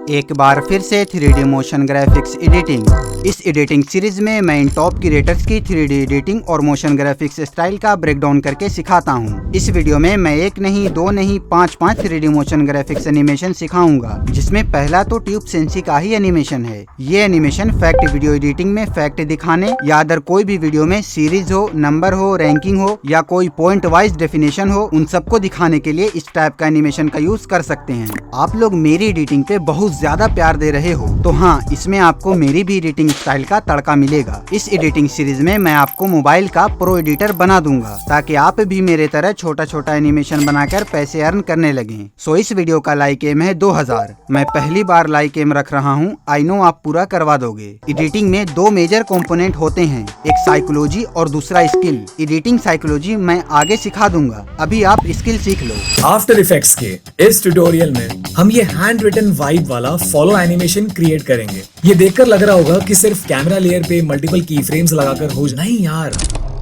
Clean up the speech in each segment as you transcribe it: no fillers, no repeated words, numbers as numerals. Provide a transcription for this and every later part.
एक बार फिर से 3D मोशन ग्राफिक्स एडिटिंग। इस एडिटिंग सीरीज में मैं इन टॉप क्रिएटर्स की 3D एडिटिंग और मोशन ग्राफिक्स स्टाइल का ब्रेकडाउन करके सिखाता हूँ। इस वीडियो में मैं एक नहीं, दो नहीं, पाँच 3D मोशन ग्राफिक्स एनिमेशन सिखाऊंगा, जिसमें पहला तो ट्यूब सेंसी का ही एनिमेशन है। ये एनिमेशन फैक्ट वीडियो एडिटिंग में फैक्ट दिखाने या अदर कोई भी वीडियो में सीरीज हो, नंबर हो, रैंकिंग हो या कोई पॉइंट वाइज डेफिनेशन हो, उन सबको दिखाने के लिए इस टाइप का एनिमेशन का यूज कर सकते हैं। आप लोग मेरी एडिटिंग पे बहुत ज्यादा प्यार दे रहे हो, तो हाँ, इसमें आपको मेरी भी एडिटिंग स्टाइल का तड़का मिलेगा। इस एडिटिंग सीरीज में मैं आपको मोबाइल का प्रो एडिटर बना दूंगा, ताकि आप भी मेरे तरह छोटा छोटा एनिमेशन बनाकर पैसे अर्न करने लगे। सो इस वीडियो का लाइक एम है 2000। मैं पहली बार लाइक एम रख रहा हूँ, आई नो आप पूरा करवा दोगे। एडिटिंग में दो मेजर कंपोनेंट होते हैं, एक साइकोलॉजी और दूसरा स्किल। एडिटिंग साइकोलॉजी मैं आगे सिखा दूंगा, अभी आप स्किल सीख लो। आफ्टर इफेक्ट्स के इस ट्यूटोरियल में हम ये हैंड रिटन वाइब वाला फॉलो एनिमेशन क्रिएट करेंगे। ये देखकर लग रहा होगा कि सिर्फ कैमरा लेयर पे मल्टीपल की फ्रेम्स लगाकर हो जाए। नहीं यार,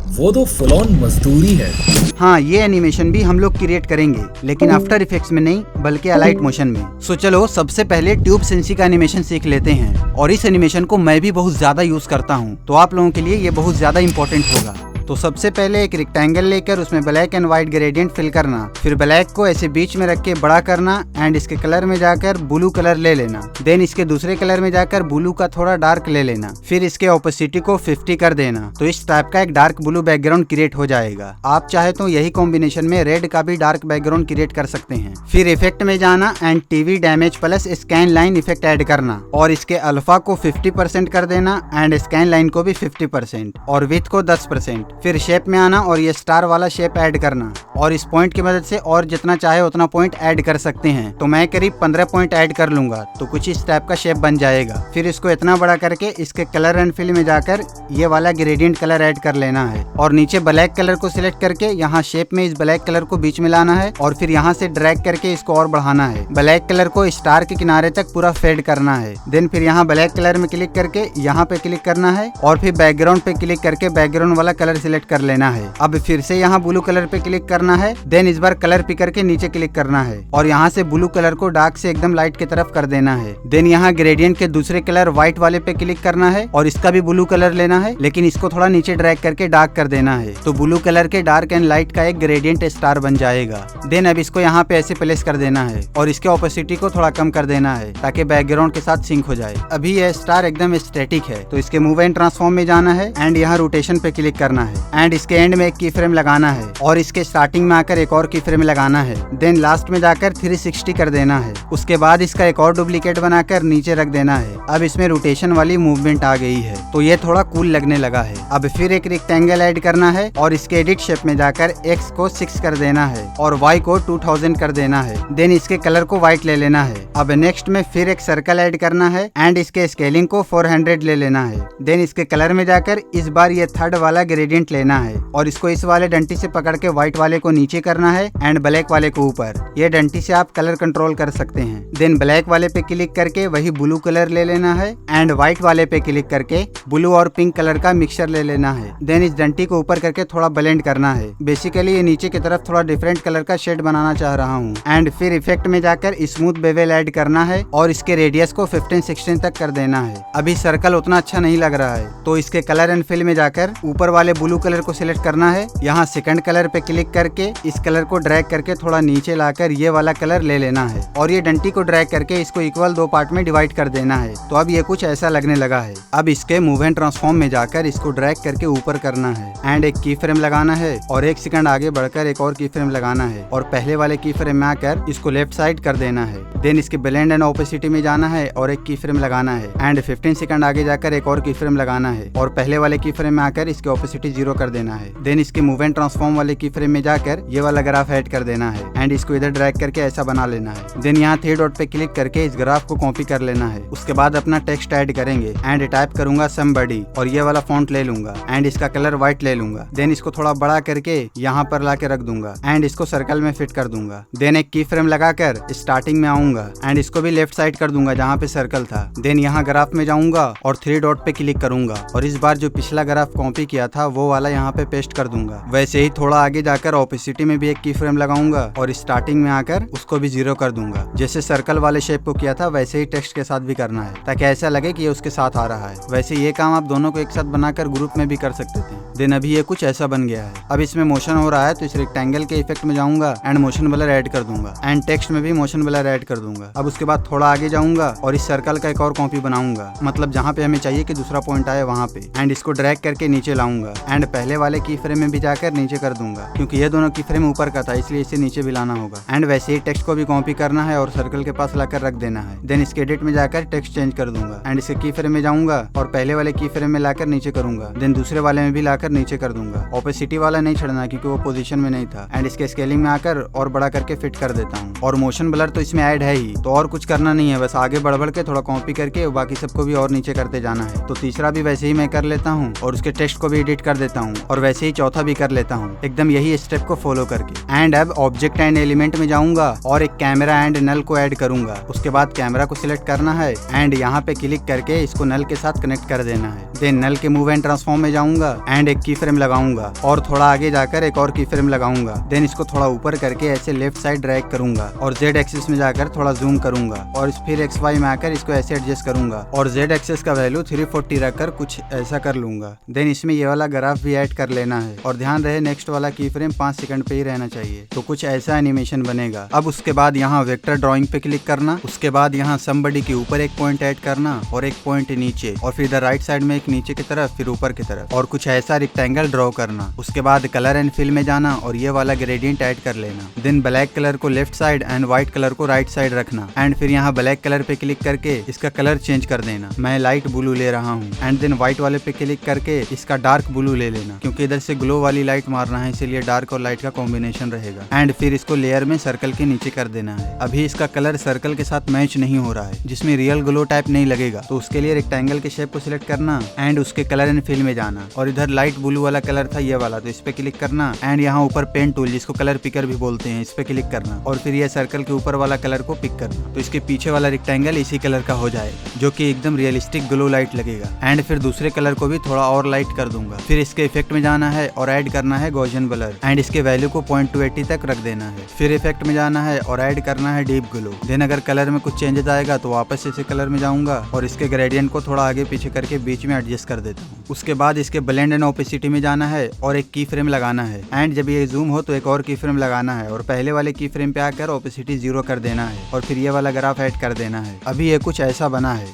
वो तो फुल ऑन मजदूरी है। हाँ, ये एनिमेशन भी हम लोग क्रिएट करेंगे, लेकिन आफ्टर इफेक्ट्स में नहीं, बल्कि अलाइट मोशन में। सो चलो सबसे पहले ट्यूब सेंसी का एनिमेशन सीख लेते हैं। और इस एनिमेशन को मैं भी बहुत ज्यादा यूज करता हूँ, तो आप लोगों के लिए ये बहुत ज्यादा इंपॉर्टेंट होगा। तो सबसे पहले एक रेक्टेंगल लेकर उसमें black and white gradient fill करना, फिर ब्लैक को ऐसे बीच में रख के बड़ा करना एंड इसके कलर में जाकर ब्लू कलर ले लेना। देन इसके दूसरे कलर में जाकर ब्लू का थोड़ा डार्क ले लेना, फिर इसके ऑपोसिटी को 50 कर देना। तो इस टाइप का एक डार्क ब्लू बैकग्राउंड क्रिएट हो जाएगा। आप चाहे तो यही कॉम्बिनेशन में रेड का भी डार्क बैकग्राउंड क्रिएट कर सकते हैं। फिर इफेक्ट में जाना and TV damage plus scan line effect add करना, और इसके अल्फा को 50% कर देना एंड स्कैन लाइन को भी 50% और विथ को 10%। फिर शेप में आना और ये स्टार वाला शेप ऐड करना, और इस पॉइंट की मदद से और जितना चाहे उतना पॉइंट ऐड कर सकते हैं। तो मैं करीब 15 पॉइंट ऐड कर लूंगा, तो कुछ इस टाइप का शेप बन जाएगा। फिर इसको इतना बड़ा करके इसके कलर एंड फिल में जाकर ये वाला ग्रेडियंट कलर ऐड कर लेना है, और नीचे ब्लैक कलर को सिलेक्ट करके यहाँ शेप में इस ब्लैक कलर को बीच में लाना है, और फिर यहाँ से ड्रैग करके इसको और बढ़ाना है। ब्लैक कलर को स्टार के किनारे तक पूरा फेड करना है। देन फिर यहाँ ब्लैक कलर में क्लिक करके यहाँ पे क्लिक करना है, और फिर बैकग्राउंड पे क्लिक करके बैकग्राउंड वाला कलर सिलेक्ट कर लेना है। अब फिर से यहाँ ब्लू कलर पे क्लिक करना है। देन इस बार कलर पिकर के नीचे क्लिक करना है, और यहाँ से ब्लू कलर को डार्क से एकदम लाइट की तरफ कर देना है। देन यहाँ ग्रेडियंट के दूसरे कलर व्हाइट वाले पे क्लिक करना है, और इसका भी ब्लू कलर लेना है, लेकिन इसको थोड़ा नीचे ड्रैग करके डार्क कर देना है। तो ब्लू कलर के डार्क एंड लाइट का एक ग्रेडियंट स्टार बन जाएगा। देन अब इसको यहाँ पे ऐसे प्लेस कर देना है, और इसके ऑपोसिटी को थोड़ा कम कर देना है, ताकि बैकग्राउंड के साथ सिंक हो जाए। अभी यह स्टार एकदम स्टैटिक है, तो इसके मूव एंड ट्रांसफॉर्म में जाना है एंड यहाँ रोटेशन पे क्लिक करना है, एंड इसके एंड में एक की फ्रेम लगाना है, और इसके स्टार्टिंग में आकर एक और की फ्रेम लगाना है। देन लास्ट में जाकर 360 कर देना है। उसके बाद इसका एक और डुप्लीकेट बनाकर नीचे रख देना है। अब इसमें रोटेशन वाली मूवमेंट आ गई है, तो ये थोड़ा कूल लगने लगा है। अब फिर एक रेक्टेंगल ऐड करना है, और इसके एडिट शेप में जाकर x को 6 कर देना है और y को 2000 कर देना है। देन इसके कलर को व्हाइट ले लेना है। अब नेक्स्ट में फिर एक सर्कल ऐड करना है एंड इसके स्केलिंग को 400 ले लेना है। देन इसके कलर में जाकर इस बार ये थर्ड वाला ग्रेडियंट लेना है, और इसको इस वाले डंटी से पकड़ के व्हाइट वाले को नीचे करना है एंड ब्लैक वाले को ऊपर। ये डंटी से आप कलर कंट्रोल कर सकते हैं। देन ब्लैक वाले पे क्लिक करके वही ब्लू कलर ले लेना है, एंड व्हाइट वाले पे क्लिक करके ब्लू और पिंक कलर का मिक्सचर ले लेना है। देन इस डंटी को ऊपर करके थोड़ा ब्लेंड करना है। बेसिकली ये नीचे की तरफ थोड़ा डिफरेंट कलर का शेड बनाना चाह रहा हूँ। एंड फिर इफेक्ट में जाकर स्मूथ बेवल ऐड करना है, और इसके रेडियस को 15-16 तक कर देना है। अभी सर्कल उतना अच्छा नहीं लग रहा है, तो इसके कलर एंड फिल में जाकर ऊपर वाले ब्लू कलर को सिलेक्ट करना है। यहाँ सेकंड कलर पे क्लिक करके इस कलर को ड्रैग करके थोड़ा नीचे लाकर ये वाला कलर ले लेना है, और ये डंटी को ड्रैग करके इसको इक्वल 2 पार्ट में डिवाइड कर देना है। तो अब ये कुछ ऐसा लगने लगा है। अब इसके मूव एंड ट्रांसफॉर्म में जाकर इसको ड्रैग करके ऊपर करना है, एंड एक की फ्रेम लगाना है, और 1 सेकंड आगे बढ़कर एक और की फ्रेम लगाना है, और पहले वाले की फ्रेम में आकर इसको लेफ्ट साइड कर देना है। देन इसके ब्लेंड एंड ऑपोसिटी में जाना है और एक की फ्रेम लगाना है, एंड 15 सेकंड आगे जाकर एक और की फ्रेम लगाना है, और पहले वाले की फ्रेम में आकर इसके ऑपोसिटी 0 कर देना है। देन इसके मूव एंड ट्रांसफॉर्म वाले की फ्रेम में जाकर ये वाला ग्राफ ऐड कर देना है, एंड इसको इधर ड्रैग करके ऐसा बना लेना है। देन यहाँ 3 डॉट पे क्लिक करके इस ग्राफ को कॉपी कर लेना है। उसके बाद अपना टेक्स्ट ऐड करेंगे, एंड टाइप करूंगा समबडी, और ये वाला फॉन्ट ले लूंगा, एंड इसका कलर व्हाइट ले लूंगा। देन इसको थोड़ा बड़ा करके यहाँ पर ला के रख दूंगा, एंड इसको सर्कल में फिट कर दूंगा। देन एक की फ्रेम लगाकर स्टार्टिंग में आऊंगा, एंड इसको भी लेफ्ट साइड कर दूंगा जहाँ पे सर्कल था। देन यहाँ ग्राफ में जाऊंगा और 3 डॉट पे क्लिक करूंगा, और इस बार जो पिछला ग्राफ कॉपी किया था वो वाला यहाँ पे पेस्ट पेस्ट कर दूंगा। वैसे ही थोड़ा आगे जाकर ओपेसिटी में भी एक की फ्रेम लगाऊंगा और स्टार्टिंग में आकर उसको भी 0 कर दूंगा। जैसे सर्कल वाले शेप को किया था वैसे ही टेक्स्ट के साथ भी करना है, ताकि ऐसा लगे कि ये उसके साथ आ रहा है। वैसे ये काम आप दोनों को एक साथ बनाकर ग्रुप में भी कर सकते थे। देन अभी ये कुछ ऐसा बन गया है। अब इसमें मोशन हो रहा है तो इस रेक्टेंगल के इफेक्ट में जाऊंगा एंड मोशन ब्लर ऐड कर दूंगा एंड टेक्स्ट में भी मोशन ब्लर ऐड कर दूंगा। अब उसके बाद थोड़ा आगे जाऊंगा और इस सर्कल का एक और कॉपी बनाऊंगा, मतलब जहाँ पे हमें चाहिए कि दूसरा पॉइंट आए वहाँ पे, एंड इसको ड्रैग करके नीचे लाऊंगा एंड पहले वाले की फ्रेम में भी जाकर नीचे कर दूंगा, क्योंकि ये दोनों की फ्रेम ऊपर का था इसलिए इसे नीचे भी लाना होगा। एंड वैसे ही टेक्स्ट को भी कॉपी करना है और सर्कल के पास लाकर रख देना है। देन इसके एडिट में जाकर टेक्स्ट चेंज कर दूंगा एंड इसके की फ्रेम में जाऊंगा और पहले वाले की फ्रेम में लाकर नीचे करूंगा। देन दूसरे वाले में भी लाकर नीचे कर दूंगा। ओपेसिटी वाला नहीं छोड़ना क्योंकि वो पोजीशन में नहीं था। एंड इसके स्केलिंग में आकर और बड़ा करके फिट कर देता हूँ। और मोशन ब्लर तो इसमें ऐड है ही, तो और कुछ करना नहीं है, बस आगे बढ़ के थोड़ा कॉपी करके बाकी सबको भी और नीचे करते जाना है। तो तीसरा भी वैसे ही मैं कर लेता हूँ और उसके टेक्स्ट को भी एडिट कर देता हूँ और वैसे ही चौथा भी कर लेता हूँ, एकदम यही स्टेप को फॉलो करके। एंड अब ऑब्जेक्ट एंड एलिमेंट में जाऊंगा और एक कैमरा एंड नल को ऐड करूंगा। उसके बाद कैमरा को सिलेक्ट करना है एंड यहाँ पे क्लिक करके इसको नल के साथ कनेक्ट कर देना है। देन नल के मूव एंड ट्रांसफॉर्म में जाऊंगा एंड एक की फ्रेम लगाऊंगा और थोड़ा आगे जाकर एक और की फ्रेम लगाऊंगा। देन इसको थोड़ा ऊपर करके ऐसे लेफ्ट साइड ड्रैग करूंगा और जेड एक्सिस में जाकर थोड़ा जूम करूंगा और फिर एक्स वाई में आकर इसको ऐसे एडजस्ट करूंगा और जेड एक्सिस का वैल्यू 340 रखकर कुछ ऐसा कर लूंगा। देन इसमें ये वाला ग्राफ भी ऐड कर लेना है और ध्यान रहे नेक्स्ट वाला की फ्रेम 5 सेकंड पे ही रहना चाहिए, तो कुछ ऐसा एनिमेशन बनेगा। अब उसके बाद यहाँ वेक्टर ड्राइंग पे क्लिक करना, उसके बाद यहाँ समबडी के ऊपर एक पॉइंट ऐड करना और एक पॉइंट नीचे और फिर इधर राइट साइड में एक नीचे की तरफ फिर ऊपर की तरफ और कुछ ऐसा रेक्टेंगल ड्रॉ करना। उसके बाद कलर एंड फिल में जाना और ये वाला ग्रेडियंट ऐड कर लेना। देन ब्लैक कलर को left side and white colour को राइट साइड रखना एंड फिर यहाँ ब्लैक कलर पे क्लिक करके इसका कलर चेंज कर देना। मैं लाइट ब्लू ले रहा हूँ एंड देन व्हाइट वाले पे क्लिक करके इसका डार्क ब्लू ले लेना, क्योंकि इधर से ग्लो वाली लाइट मारना है इसीलिए डार्क और लाइट का कॉम्बिनेशन रहेगा। एंड फिर इसको लेयर में सर्कल के नीचे कर देना है। अभी इसका कलर सर्कल के साथ मैच नहीं हो रहा है, जिसमें रियल ग्लो टाइप नहीं लगेगा, तो उसके लिए रेक्टेंगल के शेप को सिलेक्ट करना एंड उसके कलर एंड फिल में जाना और इधर लाइट ब्लू वाला कलर था ये वाला, तो इस पे क्लिक करना एंड यहाँ ऊपर पेन टूल जिसको कलर पिकर भी बोलते हैं इस पे क्लिक करना और फिर ये सर्कल के ऊपर वाला कलर को पिक करना, तो इसके पीछे वाला रेक्टेंगल इसी कलर का हो जाएगा जो कि एकदम रियलिस्टिक ग्लो लाइट लगेगा। एंड फिर दूसरे कलर को भी थोड़ा और लाइट कर दूंगा। फिर इसके इफेक्ट में जाना है और ऐड करना है गॉसियन ब्लर एंड इसके वैल्यू को 0.280 तक रख देना है। फिर इफेक्ट में जाना है और ऐड करना है डीप ग्लो। देन अगर कलर में कुछ चेंजेस आएगा तो वापस इसे कलर में जाऊंगा और इसके ग्रेडियंट को थोड़ा आगे पीछे करके बीच में एडजस्ट कर देता हूँ। उसके बाद इसके ब्लेंड एंड ओपेसिटी में जाना है और एक की फ्रेम लगाना है एंड जब ये जूम हो तो एक और की फ्रेम लगाना है और पहले वाले की फ्रेम पे आकर ओपेसिटी 0 कर देना है और फिर ये वाला ग्राफ ऐड कर देना है। अभी ये कुछ ऐसा बना है।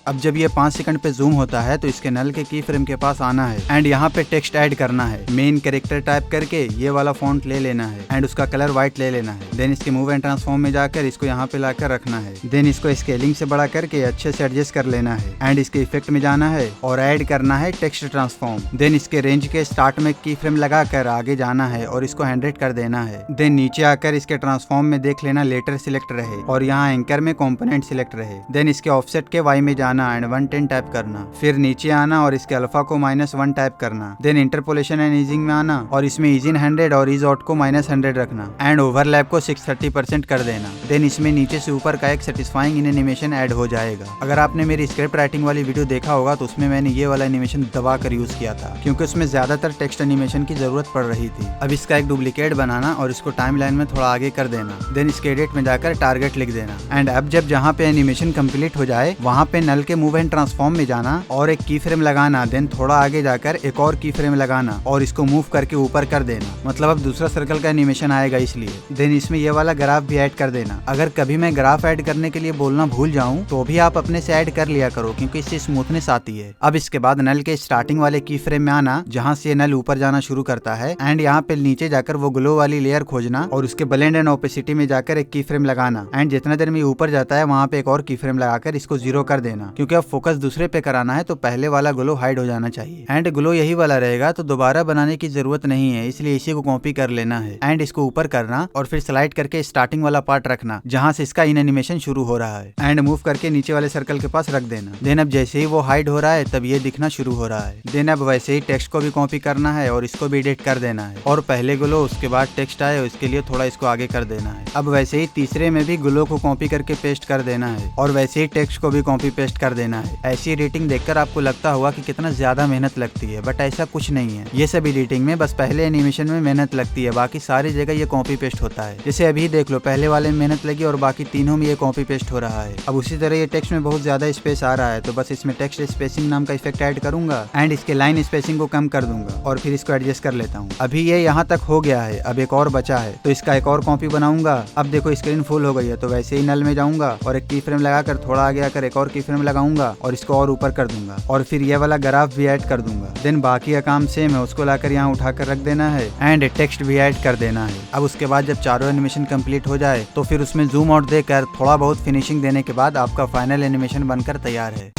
अब जब ये 5 सेकंड पे जूम होता है तो इसके नल के की फ्रेम के पास आना है एंड यहाँ पे टेक्स्ट ऐड करना है। मेन कैरेक्टर टाइप करके ये वाला फॉन्ट ले लेना है एंड उसका कलर व्हाइट ले लेना है। देन इसके मूव एंड ट्रांसफॉर्म में जाकर इसको यहाँ पे लाकर रखना है। देन इसको स्केलिंग से बड़ा करके अच्छे से एडजस्ट कर लेना है एंड इसके इफेक्ट में जाना है और ऐड करना है टेक्स्ट ट्रांसफॉर्म। देन इसके रेंज के स्टार्ट में की फ्रेम लगाकर आगे जाना है और इसको 100 कर देना है। देन नीचे आकर इसके ट्रांसफॉर्म में देख लेना लेटर सिलेक्ट रहे और यहाँ एंकर में कॉम्पोनेंट सिलेक्ट रहे। देन इसके ऑफसेट के वाई में जाना एंड 110 टाइप करना। फिर नीचे आना और इसके अल्फा को -1 टाइप करना। देन इंटरपोलेशन एंड ईजिंग में आना और इसमें ईजिन 100 और ईज आउट को -100 रखना एंड ओवरलैप को 630% कर देना। देन इसमें नीचे से ऊपर का एक सेटिस्फाइंग इन एनिमेशन ऐड हो जाएगा। अगर आपने मेरी स्क्रिप्ट राइटिंग वाली वीडियो देखा होगा तो उसमें मैंने ये वाला एनिमेशन दबा कर यूज किया था, क्योंकि उसमें ज्यादातर टेक्स्ट एनिमेशन की जरूरत पड़ रही थी। अब इसका एक डुप्लीकेट बनाना और इसको टाइमलाइन में थोड़ा आगे कर देना। देन इसके एडिट में जाकर टारगेट लिख देना एंड अब जब जहाँ पे एनिमेशन कंप्लीट हो जाए वहाँ पे नल के मूव एंड ट्रांसफॉर्म में जाना और एक की फ्रेम लगाना। देन थोड़ा आगे जाकर एक और की फ्रेम लगाना और इसको मूव करके ऊपर कर देना, मतलब अब दूसरा सर्कल का एनिमेशन आएगा इसलिए। देन इसमें ये वाला ग्राफ भी ऐड कर देना। अगर कभी मैं ग्राफ ऐड करने के लिए बोलना भूल जाऊं तो भी आप अपने से ऐड कर लिया करो, क्योंकि इससे स्मूथनेस आती है। अब इसके बाद नल के स्टार्टिंग वाले की फ्रेम में आना जहाँ से नल ऊपर जाना शुरू करता है एंड यहाँ पे नीचे जाकर वो ग्लो वाली लेयर खोजना और उसके ब्लेंड एंड ओपेसिटी में जाकर एक की फ्रेम लगाना एंड जितना देर में ऊपर जाता है वहाँ पे एक और की फ्रेम लगाकर इसको 0 कर देना, क्योंकि अब फोकस दूसरे पे कराना है तो पहले वाला ग्लो हाइड हो जाना चाहिए एंड ग्लो यही वाला रहेगा तो दोबारा बनाने की जरूरत नहीं है, इसलिए इसी को कॉपी कर लेना है एंड इसको ऊपर करना और फिर स्लाइड करके स्टार्टिंग वाला पार्ट रखना जहाँ से इसका इन एनिमेशन शुरू हो रहा है एंड मूव करके नीचे वाले सर्कल के पास रख देना। देन अब जैसे ही वो हाइड हो रहा है तब ये दिखना शुरू हो रहा है। देन अब वैसे ही टेक्स्ट को भी कॉपी करना है और इसको भी एडिट कर देना है और पहले ग्लो उसके बाद टेक्स्ट आए उसके लिए थोड़ा इसको आगे कर देना है। अब वैसे ही तीसरे में भी ग्लो को कॉपी करके पेस्ट कर देना है और वैसे ही टेक्स्ट को भी कॉपी पेस्ट कर देना है। ऐसी एडिटिंग देखकर आपको लगता होगा कि कितना ज्यादा मेहनत लगती है, बट ऐसा कुछ नहीं है। ये सब एडिटिंग में बस पहले एनिमेशन में मेहनत लगती है, बाकी सारी जगह ये कॉपी पेस्ट होता है। जैसे अभी देख लो, पहले वाले में मेहनत लगी और बाकी तीनों में ये कॉपी पेस्ट हो रहा है। अब उसी तरह ये टेक्स्ट में बहुत ज्यादा स्पेस आ रहा है, तो बस इसमें टेक्स्ट स्पेसिंग नाम का इफेक्ट ऐड करूंगा एंड इसके लाइन स्पेसिंग को कम कर दूंगा और फिर इसको एडजस्ट कर लेता हूँ। अभी ये यहाँ तक हो गया है, अब एक और बचा है, तो इसका एक और कॉपी बनाऊंगा। अब देखो स्क्रीन फुल हो गई है, तो वैसे ही नल में जाऊंगा और एक की फ्रेम लगाकर थोड़ा आगे आकर एक और की फ्रेम लगाऊंगा और इसको और ऊपर कर दूंगा और फिर ये वाला ग्राफ भी ऐड कर दूंगा। देन बाकी का काम सेम है, उसको लाकर यहाँ उठाकर रख देना है एंड टेक्स्ट भी ऐड कर देना है। अब उसके बाद जब चारों एनिमेशन कंप्लीट हो जाए तो फिर उसमें जूम आउट देकर थोड़ा बहुत फिनिशिंग देने के बाद आपका फाइनल एनिमेशन बनकर तैयार है।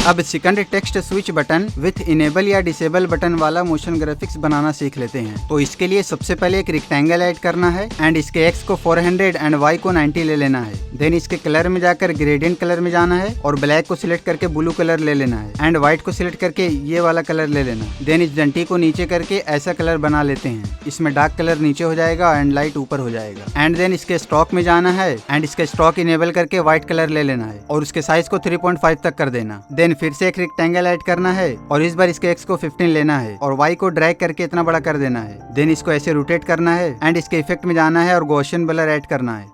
अब second text switch button with enable या डिसेबल बटन वाला मोशन ग्राफिक्स बनाना सीख लेते हैं। तो इसके लिए सबसे पहले एक रेक्टेंगल ऐड करना है एंड इसके एक्स को 400 एंड वाई को 90 ले लेना है। देन इसके कलर में जाकर ग्रेडियंट कलर में जाना है और ब्लैक को सिलेक्ट करके ब्लू कलर ले लेना है एंड व्हाइट को सिलेक्ट करके ये वाला कलर ले लेना है। देन इस डंटी को नीचे करके ऐसा कलर बना लेते हैं, इसमें डार्क कलर नीचे हो जाएगा एंड लाइट ऊपर हो जाएगा। एंड देन इसके स्टॉक में जाना है एंड इसका स्टॉक इनेबल करके व्हाइट कलर ले लेना है और उसके साइज को 3.5 तक कर देना। देन फिर से एक रेक्टेंगल ऐड करना है और इस बार इसके एक्स को 15 लेना है और वाई को ड्रैग करके इतना बड़ा कर देना है। देन इसको ऐसे रोटेट करना है एंड इसके इफेक्ट में जाना है और गॉसियन ब्लर ऐड करना है।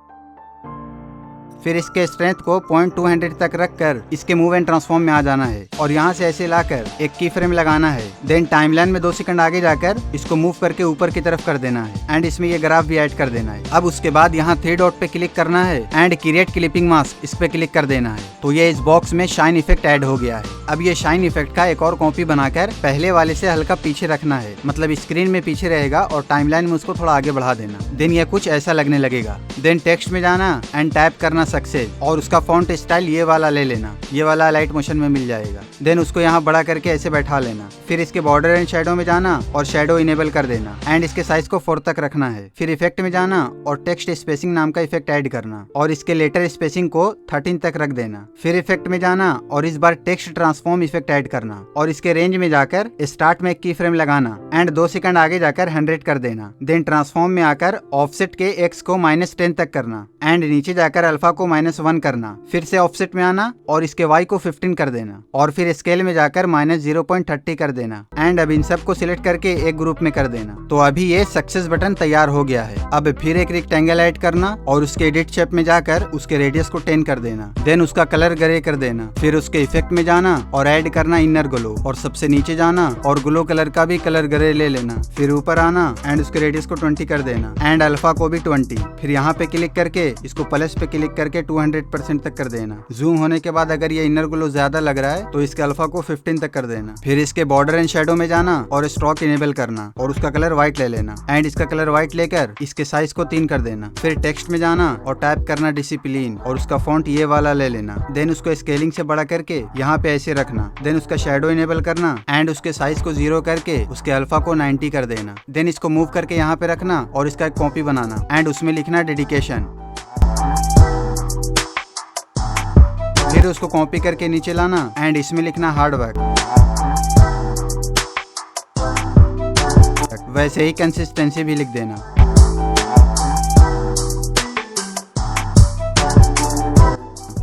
फिर इसके स्ट्रेंथ को 0.200 तक रखकर इसके मूव एंड ट्रांसफॉर्म में आ जाना है और यहाँ से ऐसे लाकर एक की फ्रेम लगाना है। देन टाइमलाइन में 2 सेकंड आगे जाकर इसको मूव करके ऊपर की तरफ कर देना है एंड इसमें ये ग्राफ भी ऐड कर देना है। अब उसके बाद यहाँ 3 डॉट पे क्लिक करना है एंड क्रिएट क्लिपिंग मास्क इस पे क्लिक कर देना है। तो ये इस बॉक्स में शाइन इफेक्ट ऐड हो गया है। अब ये शाइन इफेक्ट का एक और कॉपी बनाकर पहले वाले से हल्का पीछे रखना है, मतलब स्क्रीन में पीछे रहेगा और टाइमलाइन में उसको थोड़ा आगे बढ़ा देना। देन ये कुछ ऐसा लगने लगेगा। देन टेक्स्ट में जाना एंड टाइप करना सक्सेस और उसका फॉन्ट स्टाइल ये वाला ले लेना, ये वाला लाइट मोशन में मिल जाएगा। देन उसको यहाँ बड़ा करके ऐसे बैठा लेना। फिर इसके बॉर्डर एंड शैडो में जाना और शैडो इनेबल कर देना एंड इसके साइज को 4 तक रखना है। फिर इफेक्ट में जाना और टेक्स्ट स्पेसिंग नाम का इफेक्ट ऐड करना और इसके लेटर स्पेसिंग को 13 तक रख देना। फिर इफेक्ट में जाना और इस बार टेक्स्ट ट्रांसफॉर्म इफेक्ट ऐड करना और इसके रेंज में जाकर स्टार्ट में एक की फ्रेम लगाना एंड 2 सेकंड आगे जाकर 100 कर देना। देन ट्रांसफॉर्म में आकर ऑफसेट के एक्स को -10 तक करना एंड नीचे जाकर अल्फा को -1 करना। फिर से ऑफसेट में आना और इसके वाई को 15 कर देना और फिर स्केल में जाकर -0.30 कर देना एंड अब इन सब को सिलेक्ट करके एक ग्रुप में कर देना। तो अभी ये सक्सेस बटन तैयार हो गया है। अब फिर एक रेक्टेंगल ऐड करना और उसके एडिट शेप में जाकर उसके रेडियस को 10 कर देना। देन उसका कलर ग्रे कर देना। फिर उसके इफेक्ट में जाना और ऐड करना इनर ग्लो और सबसे नीचे जाना और ग्लो कलर का भी कलर ग्रे ले लेना। फिर ऊपर आना एंड उसके रेडियस को 20 कर देना एंड अल्फा को भी 20। फिर यहाँ पे क्लिक करके इसको प्लस पे क्लिक करके 200% तक कर देना। जूम होने के बाद अगर ये इनर ग्लो ज्यादा लग रहा है तो इसके अल्फा को 15 तक कर देना। फिर इसके बॉर्डर एंड शैडो में जाना और स्ट्रोक इनेबल करना और उसका कलर व्हाइट ले लेना एंड इसका कलर व्हाइट लेकर इसके साइज को 3 कर देना। फिर टेक्स्ट में जाना और टाइप करना डिसिप्लिन और उसका फॉन्ट ये वाला ले लेना। देन उसको स्केलिंग से बड़ा करके यहाँ पे ऐसे रखना। देन उसका शैडो इनेबल करना एंड उसके साइज को 0 करके उसके अल्फा को 90 कर देना। देन इसको मूव करके यहाँ पे रखना और इसका एक कॉपी बनाना एंड उसमें लिखना डेडिकेशन। फिर उसको कॉपी करके नीचे लाना एंड इसमें लिखना हार्ड वर्क। वैसे ही कंसिस्टेंसी भी लिख देना।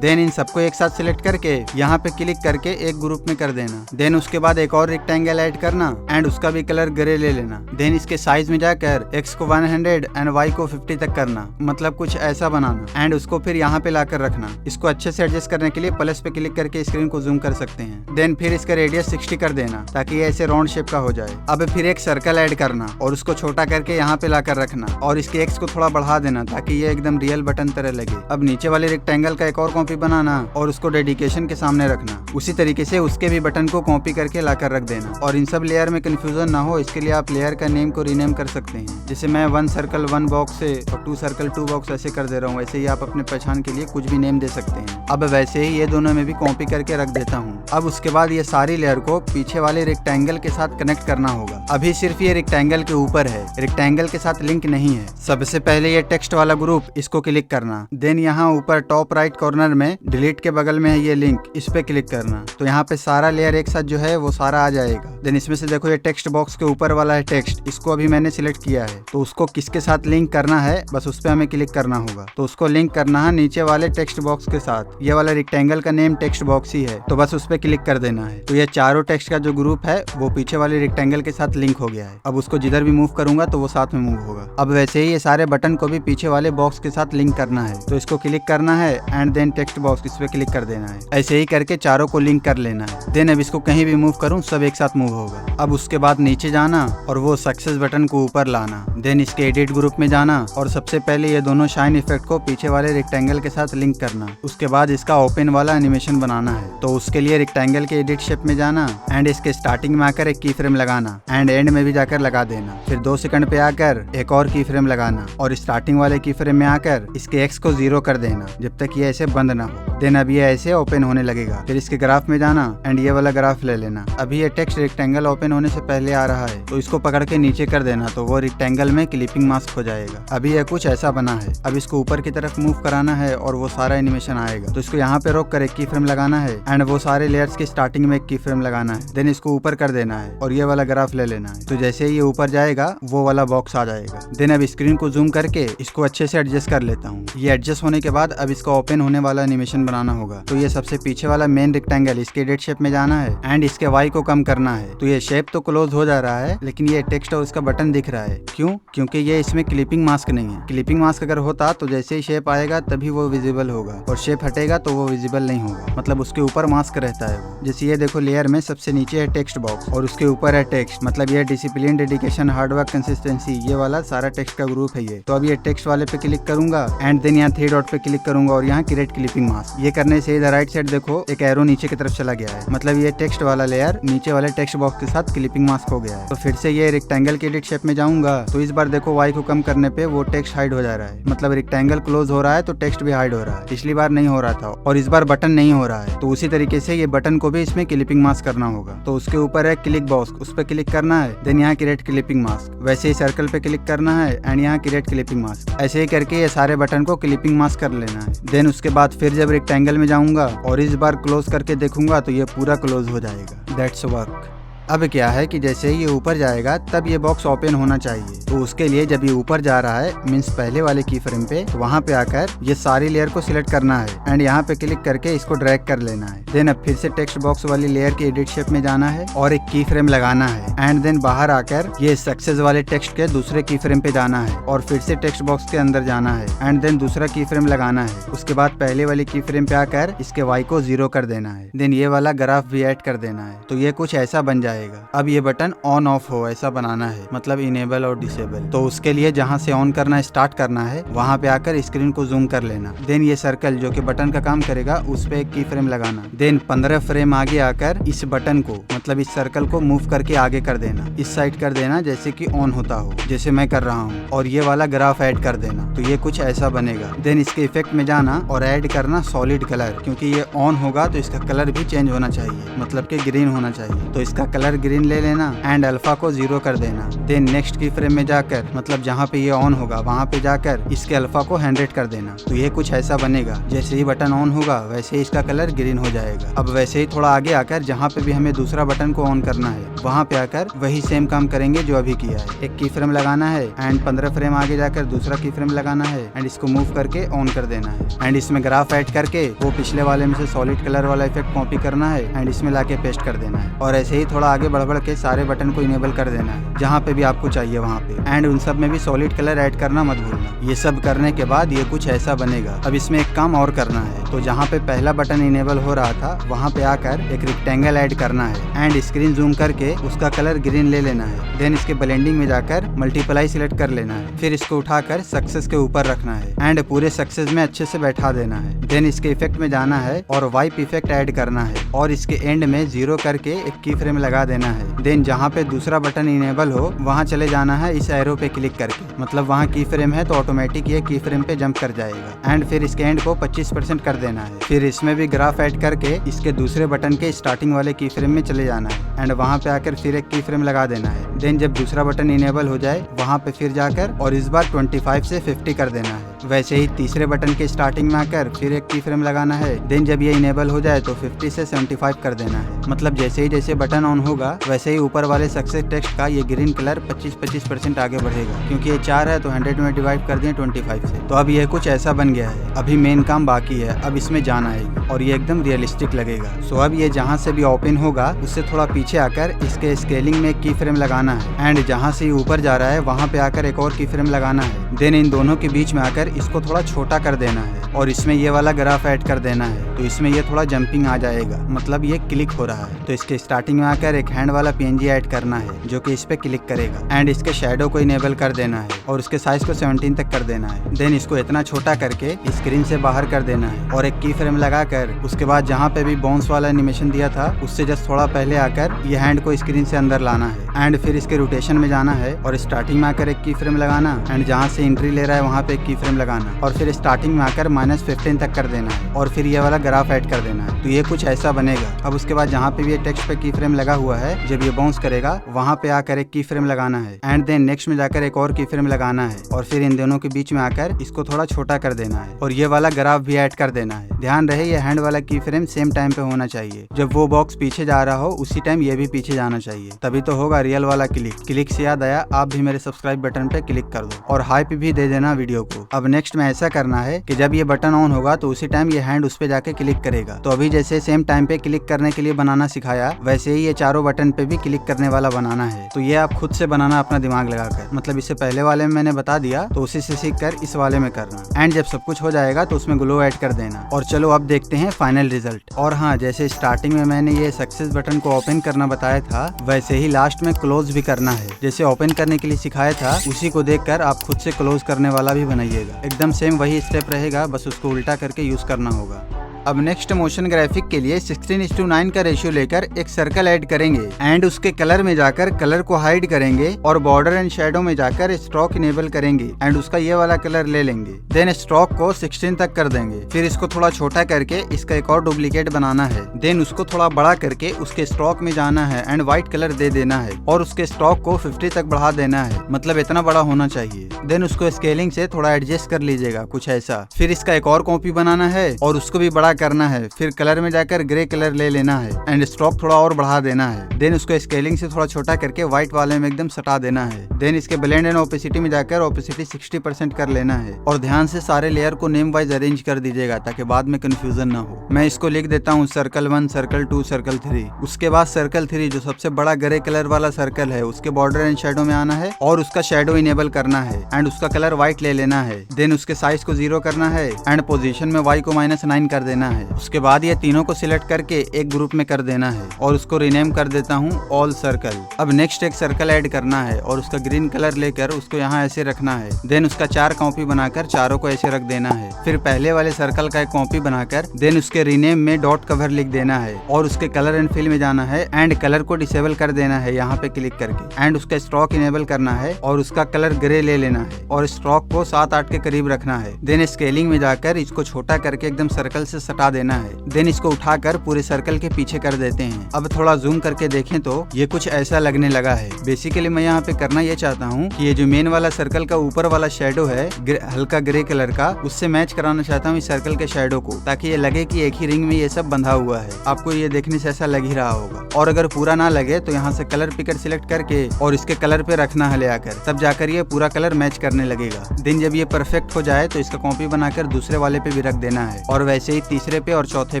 देन इन सबको एक साथ सिलेक्ट करके यहाँ पे क्लिक करके एक ग्रुप में कर देना। देन उसके बाद एक और रेक्टेंगल ऐड करना एंड उसका भी कलर ग्रे ले लेना। देन इसके साइज में जाकर एक्स को 100 एंड वाई को 50 तक करना, मतलब कुछ ऐसा बनाना एंड उसको फिर यहाँ पे लाकर रखना। इसको अच्छे से एडजस्ट करने के लिए प्लस पे क्लिक करके स्क्रीन को जूम कर सकते हैं। देन फिर इसका रेडियस 60 कर देना ताकि ये ऐसे राउंड शेप का हो जाए। अब फिर एक सर्कल ऐड करना और उसको छोटा करके यहाँ पे लाकर रखना और इसके एक्स को थोड़ा बढ़ा देना ताकि ये एकदम रियल बटन तरह लगे। अब नीचे वाले रेक्टेंगल का एक और कॉपी बनाना और उसको डेडिकेशन के सामने रखना। उसी तरीके से उसके भी बटन को कॉपी करके लाकर रख देना। और इन सब लेयर में कंफ्यूजन ना हो इसके लिए आप लेयर का नेम को रीनेम कर सकते हैं। जैसे मैं 1 सर्कल 1 बॉक्स से और 2 सर्कल 2 बॉक्स ऐसे कर दे रहा हूँ, वैसे ही आप अपने पहचान के लिए कुछ भी नेम दे सकते हैं। अब वैसे ही ये दोनों में भी कॉपी करके रख देता हूँ। अब उसके बाद ये सारी लेयर को पीछे वाले रेक्टेंगल के साथ कनेक्ट करना होगा। अभी सिर्फ ये रेक्टेंगल के ऊपर है, रेक्टेंगल के साथ लिंक नहीं है। सबसे पहले ये टेक्स्ट वाला ग्रुप, इसको क्लिक करना। देन यहाँ ऊपर टॉप राइट कॉर्नर में डिलीट के बगल में है ये लिंक, इस पे क्लिक करना। तो यहाँ पे सारा लेयर एक साथ जो है वो सारा आ जाएगा। देन इसमें से देखो ये टेक्स्ट बॉक्स के ऊपर वाला है टेक्स्ट, इसको अभी मैंने सिलेक्ट किया है। तो उसको किसके साथ लिंक करना है, बस उस पे हमें क्लिक करना होगा। तो उसको लिंक करना है नीचे वाले टेक्स्ट बॉक्स के साथ। ये वाला रेक्टेंगल का नेम टेक्स्ट बॉक्स ही है, तो बस उस पे क्लिक कर देना है। तो ये चारों टेक्स्ट का जो ग्रुप है वो पीछे वाले रेक्टेंगल के साथ लिंक हो गया है। अब उसको जिधर भी मूव करूंगा तो वो साथ में मूव होगा। अब वैसे ही ये सारे बटन को भी पीछे वाले बॉक्स के साथ लिंक करना है। तो इसको क्लिक करना है एंड देन टेक्स्ट बॉक्स, इस पे क्लिक कर देना है। ऐसे ही करके चारों को लिंक कर लेना है। देन अब इसको कहीं भी मूव करूं सब एक साथ मूव होगा। अब उसके बाद नीचे जाना और वो सक्सेस बटन को ऊपर लाना। देन इसके एडिट ग्रुप में जाना और सबसे पहले ये दोनों शाइन इफेक्ट को पीछे वाले रेक्टेंगल के साथ लिंक करना। उसके बाद इसका ओपन वाला एनिमेशन बनाना है। तो उसके लिए रेक्टेंगल के एडिट शेप में जाना एंड इसके स्टार्टिंग में आकर एक की फ्रेम लगाना एंड एंड में भी जाकर लगा देना। फिर 2 सेकंड पे आकर एक और की फ्रेम लगाना और स्टार्टिंग वाले की फ्रेम में आकर इसके एक्स को 0 कर देना जब तक ये ऐसे बंद ना हो। देन अब ये ऐसे ओपन होने लगेगा। फिर इसके ग्राफ में जाना एंड ये वाला ग्राफ ले लेना। अभी ये टेक्स्ट रेक्टेंगल ओपन होने से पहले आ रहा है, तो इसको पकड़ के नीचे कर देना, तो वो रेक्टेंगल में क्लिपिंग मास्क हो जाएगा। अभी ये कुछ ऐसा बना है। अब इसको ऊपर की तरफ मूव कराना है और वो सारा एनिमेशन आएगा। तो इसको यहाँ पे रोक कर एक की फ्रेम लगाना है एंड वो सारे लेयर्स की स्टार्टिंग में एक की फ्रेम लगाना है। देन इसको ऊपर कर देना है और ये वाला ग्राफ ले लेना है। तो जैसे ही ये ऊपर जाएगा वो वाला बॉक्स आ जाएगा। देन अब स्क्रीन को जूम करके इसको अच्छे से एडजस्ट कर लेता हूँ। ये एडजस्ट होने के बाद अब इसका ओपन होने वाला एनिमेशन बनाना होगा। तो ये सबसे पीछे वाला मेन रेक्टेंगल, इसके एडिट शेप में जाना है एंड इसके वाई को कम करना है। तो ये शेप तो क्लोज हो जा रहा है लेकिन ये टेक्स्ट और उसका बटन दिख रहा है। क्यों? क्योंकि ये इसमें क्लिपिंग मास्क नहीं है। क्लिपिंग मास्क अगर होता तो जैसे ही शेप आएगा तभी वो विजिबल होगा और शेप हटेगा तो वो विजिबल नहीं होगा, मतलब उसके ऊपर मास्क रहता है वो। जैसे ये देखो लेयर में सबसे नीचे है टेक्स्ट बॉक्स और उसके ऊपर है टेक्स्ट, मतलब ये डिसिप्लिन, डेडिकेशन, हार्डवर्क, कंसिस्टेंसी, ये वाला सारा टेक्स्ट का ग्रुप है ये। तो अब ये टेक्स्ट वाले पे क्लिक करूंगा एंड देन यहाँ 3 डॉट पे क्लिक करूंगा और यहाँ क्रिएट क्लिपिंग मास्क। ये करने से इधर राइट साइड देखो एक एरो नीचे की तरफ चला गया है, मतलब ये टेक्स्ट वाला लेयर नीचे वाले टेक्स्ट बॉक्स के साथ क्लिपिंग मास्क हो गया है। तो फिर से ये रेक्टेंगल के एडिट शेप में जाऊंगा तो इस बार देखो वाई को कम करने पे वो टेक्स्ट हाइड हो जा रहा है, मतलब रेक्टेंगल क्लोज हो रहा है तो टेक्स्ट भी हाइड हो रहा है। पिछली बार नहीं हो रहा था और इस बार बटन नहीं हो रहा है। तो उसी तरीके से ये बटन को भी इसमें क्लिपिंग मास्क करना होगा। तो उसके ऊपर है क्लिक बॉक्स, उस पर क्लिक करना है। देन यहाँ क्रिएट क्लिपिंग मास्क, वैसे ही सर्कल पे क्लिक करना है एंड यहाँ क्रिएट क्लिपिंग मास्क। ऐसे ही करके ये सारे बटन को क्लिपिंग मास्क कर लेना है। देन उसके बाद फिर जब रेक्टेंगल में जाऊंगा और इस बार क्लोज करके देखूंगा तो ये पूरा क्लोज हो जाएगा। That's work. अब क्या है कि जैसे ही ये ऊपर जाएगा तब ये बॉक्स ओपन होना चाहिए। तो उसके लिए जब ये ऊपर जा रहा है मीन्स पहले वाले की फ्रेम पे, तो वहाँ पे आकर ये सारी लेयर को सिलेक्ट करना है एंड यहाँ पे क्लिक करके इसको ड्रैग कर लेना है। देन अब फिर से टेक्स्ट बॉक्स वाली लेयर के एडिट शेप में जाना है और एक की फ्रेम लगाना है एंड देन बाहर आकर ये सक्सेस वाले टेक्स्ट के दूसरे की फ्रेम पे जाना है और फिर से टेक्स्ट बॉक्स के अंदर जाना है एंड देन दूसरा की फ्रेम लगाना है। उसके बाद पहले वाली की फ्रेम पे आकर इसके वाई को 0 कर देना है। देन ये वाला ग्राफ भी ऐड कर देना है। तो ये कुछ ऐसा बन जाएगा। अब ये बटन ऑन ऑफ हो ऐसा बनाना है, मतलब इनेबल और डिसेबल। तो उसके लिए जहाँ से ऑन करना स्टार्ट करना है वहाँ पे आकर स्क्रीन को जूम कर लेना। देन ये सर्कल जो कि बटन का काम करेगा उस पे एक की फ्रेम लगाना। देन 15 फ्रेम आगे आकर इस बटन को, मतलब इस सर्कल को मूव करके आगे कर देना, इस साइड कर देना जैसे कि ऑन होता हो, जैसे मैं कर रहा हूँ। और ये वाला ग्राफ ऐड कर देना। तो ये कुछ ऐसा बनेगा। देन इसके इफेक्ट में जाना और ऐड करना सॉलिड कलर, क्योंकि ये ऑन होगा तो इसका कलर भी चेंज होना चाहिए, मतलब कि ग्रीन होना चाहिए। तो इसका कलर ग्रीन ले लेना एंड अल्फा को 0 कर देना। देन नेक्स्ट की फ्रेम में जाकर, मतलब जहाँ पे ये ऑन होगा वहाँ पे जाकर इसके अल्फा को 100 कर देना। तो ये कुछ ऐसा बनेगा। जैसे ही बटन ऑन होगा वैसे ही इसका कलर ग्रीन हो जाएगा। अब वैसे ही थोड़ा आगे आकर जहाँ पे भी हमें दूसरा बटन को ऑन करना है वहाँ पे आकर वही सेम काम करेंगे जो अभी किया है। एक की फ्रेम लगाना है एंड 15 फ्रेम आगे जाकर दूसरा की फ्रेम लगाना है एंड इसको मूव करके ऑन कर देना है एंड इसमें ग्राफ ऐड करके वो पिछले वाले में से सॉलिड कलर वाला इफेक्ट कॉपी करना है एंड इसमें लाके पेस्ट कर देना है। और ऐसे ही थोड़ा आगे बढ़ के सारे बटन को इनेबल कर देना है जहाँ पे भी आपको चाहिए वहाँ पे, एंड उन सब में भी सॉलिड कलर ऐड करना मत भूलना। ये सब करने के बाद ये कुछ ऐसा बनेगा। अब इसमें एक काम और करना है, तो जहाँ पे पहला बटन इनेबल हो रहा था वहाँ पे आकर एक रेक्टेंगल ऐड करना है एंड स्क्रीन जूम करके उसका कलर ग्रीन ले लेना है। देन इसके ब्लेंडिंग में जाकर मल्टीप्लाई सिलेक्ट कर लेना है, फिर इसको उठाकर सक्सेस के ऊपर रखना है एंड पूरे सक्सेस में अच्छे से बैठा देना है। देन इसके इफेक्ट में जाना है और वाइप इफेक्ट ऐड करना है और इसके एंड में 0 करके एक की फ्रेम लगा देना है। देन जहाँ पे दूसरा बटन इनेबल हो वहाँ चले जाना है इस एरो पे क्लिक करके, मतलब वहाँ की फ्रेम है तो ऑटोमेटिक ये की फ्रेम पे जंप कर जाएगा एंड फिर इसके एंड को 25% कर देना है। फिर इसमें भी ग्राफ ऐड करके इसके दूसरे बटन के स्टार्टिंग वाले की फ्रेम में चले जाना है एंड वहाँ पे आकर फिर एक की फ्रेम लगा देना है। देन जब दूसरा बटन इनेबल हो जाए वहाँ पे फिर जाकर और इस बार 25 से 50 कर देना है। वैसे ही तीसरे बटन के स्टार्टिंग में आकर फिर एक की फ्रेम लगाना है। देन जब ये इनेबल हो जाए तो 50 से 75 कर देना है, मतलब जैसे ही बटन ऑन होगा वैसे ही ऊपर वाले सक्सेस टेक्स्ट का ये ग्रीन कलर 25% आगे बढ़ेगा, क्योंकि ये 4 है तो 100 में डिवाइड कर दिए 25 से। तो अब ये कुछ ऐसा बन गया है। अभी मेन काम बाकी है, अब इसमें जान आएगी और ये एकदम रियलिस्टिक लगेगा। सो अब ये जहाँ से भी ओपन होगा उससे थोड़ा पीछे आकर इसके स्केलिंग में एक की फ्रेम लगाना है एंड जहाँ से ऊपर जा रहा है वहाँ पे आकर एक और की फ्रेम लगाना है। देन इन दोनों के बीच में आकर इसको थोड़ा छोटा कर देना है और इसमें ये वाला ग्राफ ऐड कर देना है, तो इसमें ये थोड़ा जंपिंग आ जाएगा, मतलब ये क्लिक हो रहा है। तो इसके स्टार्टिंग में आकर एक हैंड वाला PNG ऐड करना है जो कि इस पे क्लिक करेगा एंड इसके शैडो को इनेबल कर देना है और उसके साइज को 17 तक कर देना है। देन इसको इतना छोटा करके स्क्रीन से बाहर कर देना है और एक की फ्रेम लगाकर उसके बाद जहाँ पे भी बाउंस वाला एनिमेशन दिया था उससे जस्ट थोड़ा पहले आकर ये हैंड को स्क्रीन से अंदर लाना है एंड फिर इसके रोटेशन में जाना है और स्टार्टिंग में आकर एक की फ्रेम लगाना एंड जहाँ से एंट्री ले रहा है वहाँ पे एक की फ्रेम लगाना और फिर स्टार्टिंग में आकर -15 तक कर देना है और फिर ये वाला ग्राफ ऐड कर देना है। तो ये कुछ ऐसा बनेगा। अब उसके बाद जहाँ पे भी ये टेक्स्ट पे की फ्रेम लगा हुआ है, जब ये बाउंस करेगा वहाँ पे आकर एक की फ्रेम लगाना है एंड देन नेक्स्ट में जाकर एक और की फ्रेम लगाना है और फिर इन दोनों के बीच में आकर इसको थोड़ा छोटा कर देना है और ये वाला ग्राफ भी ऐड कर देना है। ध्यान रहे ये हैंड वाला की फ्रेम सेम टाइम पे होना चाहिए, जब वो बॉक्स पीछे जा रहा हो उसी टाइम ये भी पीछे जाना चाहिए, तभी तो होगा रियल वाला क्लिक से याद आया, आप भी मेरे सब्सक्राइब बटन पे क्लिक कर दो और हाइप भी दे देना वीडियो को। अब नेक्स्ट में ऐसा करना है कि जब ये बटन ऑन होगा तो उसी टाइम ये हैंड उस पे जाके क्लिक करेगा। तो अभी जैसे सेम टाइम पे क्लिक करने के लिए बनाना सिखाया वैसे ही ये चारों बटन पे भी क्लिक करने वाला बनाना है। तो ये आप खुद से बनाना अपना दिमाग लगाकर, मतलब इससे पहले वाले में मैंने बता दिया तो उसी से सीख कर इस वाले में करना एंड जब सब कुछ हो जाएगा तो उसमें ग्लो ऐड कर देना। और चलो अब देखते हैं फाइनल रिजल्ट। और हाँ, जैसे स्टार्टिंग में मैंने ये सक्सेस बटन को ओपन करना बताया था वैसे ही लास्ट में क्लोज भी करना है। जैसे ओपन करने के लिए सिखाया था उसी को देखकर आप खुद से क्लोज करने वाला भी बनाइएगा, एकदम सेम वही स्टेप रहेगा, बस उसको उल्टा करके यूज करना होगा। अब नेक्स्ट मोशन ग्राफिक के लिए 16:9 का रेशियो लेकर एक सर्कल ऐड करेंगे एंड उसके कलर में जाकर कलर को हाइड करेंगे और बॉर्डर एंड शेडो में जाकर स्ट्रोक इनेबल करेंगे एंड उसका ये वाला कलर ले लेंगे। देन स्ट्रोक को 16 तक कर देंगे। फिर इसको थोड़ा छोटा करके इसका एक और डुप्लीकेट बनाना है। देन उसको थोड़ा बड़ा करके उसके स्ट्रोक में जाना है एंड व्हाइट कलर दे देना है और उसके स्ट्रोक को 50 तक बढ़ा देना है, मतलब इतना बड़ा होना चाहिए। देन उसको स्केलिंग से थोड़ा एडजस्ट कर लीजिएगा कुछ ऐसा। फिर इसका एक और कॉपी बनाना है और उसको भी बड़ा करना है। फिर कलर में जाकर ग्रे कलर ले लेना है एंड स्ट्रोक थोड़ा और बढ़ा देना है। देन उसको स्केलिंग से थोड़ा छोटा करके व्हाइट वाले में एकदम सटा देना है। देन इसके ब्लेंड एंड ओपेसिटी में जाकर ओपेसिटी 60% कर लेना है और ध्यान से सारे लेयर को नेम वाइज अरेंज कर दीजिएगा ताकि बाद में कंफ्यूजन ना हो। मैं इसको लिख देता हूँ सर्कल 1, सर्कल 2, सर्कल 3। उसके बाद सर्कल 3 जो सबसे बड़ा ग्रे कलर वाला सर्कल है उसके बॉर्डर एंड शेडो में आना है और उसका शेडो इनेबल करना है एंड उसका कलर व्हाइट ले लेना है। देन उसके साइज को 0 करना है एंड पोजीशन में y को -9 कर देना है। उसके बाद ये तीनों को सिलेक्ट करके एक ग्रुप में कर देना है और उसको रीनेम कर देता हूँ ऑल सर्कल। अब नेक्स्ट एक सर्कल ऐड करना है और उसका ग्रीन कलर लेकर उसको यहाँ ऐसे रखना है। देन उसका 4 कॉपी बनाकर चारों को ऐसे रख देना है। फिर पहले वाले सर्कल का एक कॉपी बनाकर देन उसके रीनेम में डॉट कवर लिख देना है और उसके कलर एंड फिल में जाना है एंड कलर को डिसेबल कर देना है यहाँ पे क्लिक करके एंड उसका स्ट्रोक इनेबल करना है और उसका कलर ग्रे ले लेना है और स्ट्रोक को 7-8 के करीब रखना है। देन स्केलिंग में जाकर इसको छोटा करके एकदम सर्कल से सटा देना है। देन इसको उठाकर पूरे सर्कल के पीछे कर देते हैं। अब थोड़ा जूम करके देखें तो ये कुछ ऐसा लगने लगा है। बेसिकली मैं यहाँ पे करना ये चाहता हूँ कि ये जो मेन वाला सर्कल का ऊपर वाला शेडो है हल्का ग्रे कलर का, उससे मैच कराना चाहता हूँ इस सर्कल के शेडो को, ताकि ये लगे कि एक ही रिंग में ये सब बंधा हुआ है। आपको ये देखने से ऐसा लग ही रहा होगा। और अगर पूरा ना लगे तो यहाँ से कलर पिकर सिलेक्ट करके और इसके कलर पे रखना है ले आकर, तब जाकर ये पूरा कलर मैच करने लगेगा। देन जब ये परफेक्ट हो जाए तो इसका कॉपी बनाकर दूसरे वाले पे भी रख देना है और वैसे ही तीसरे पे और चौथे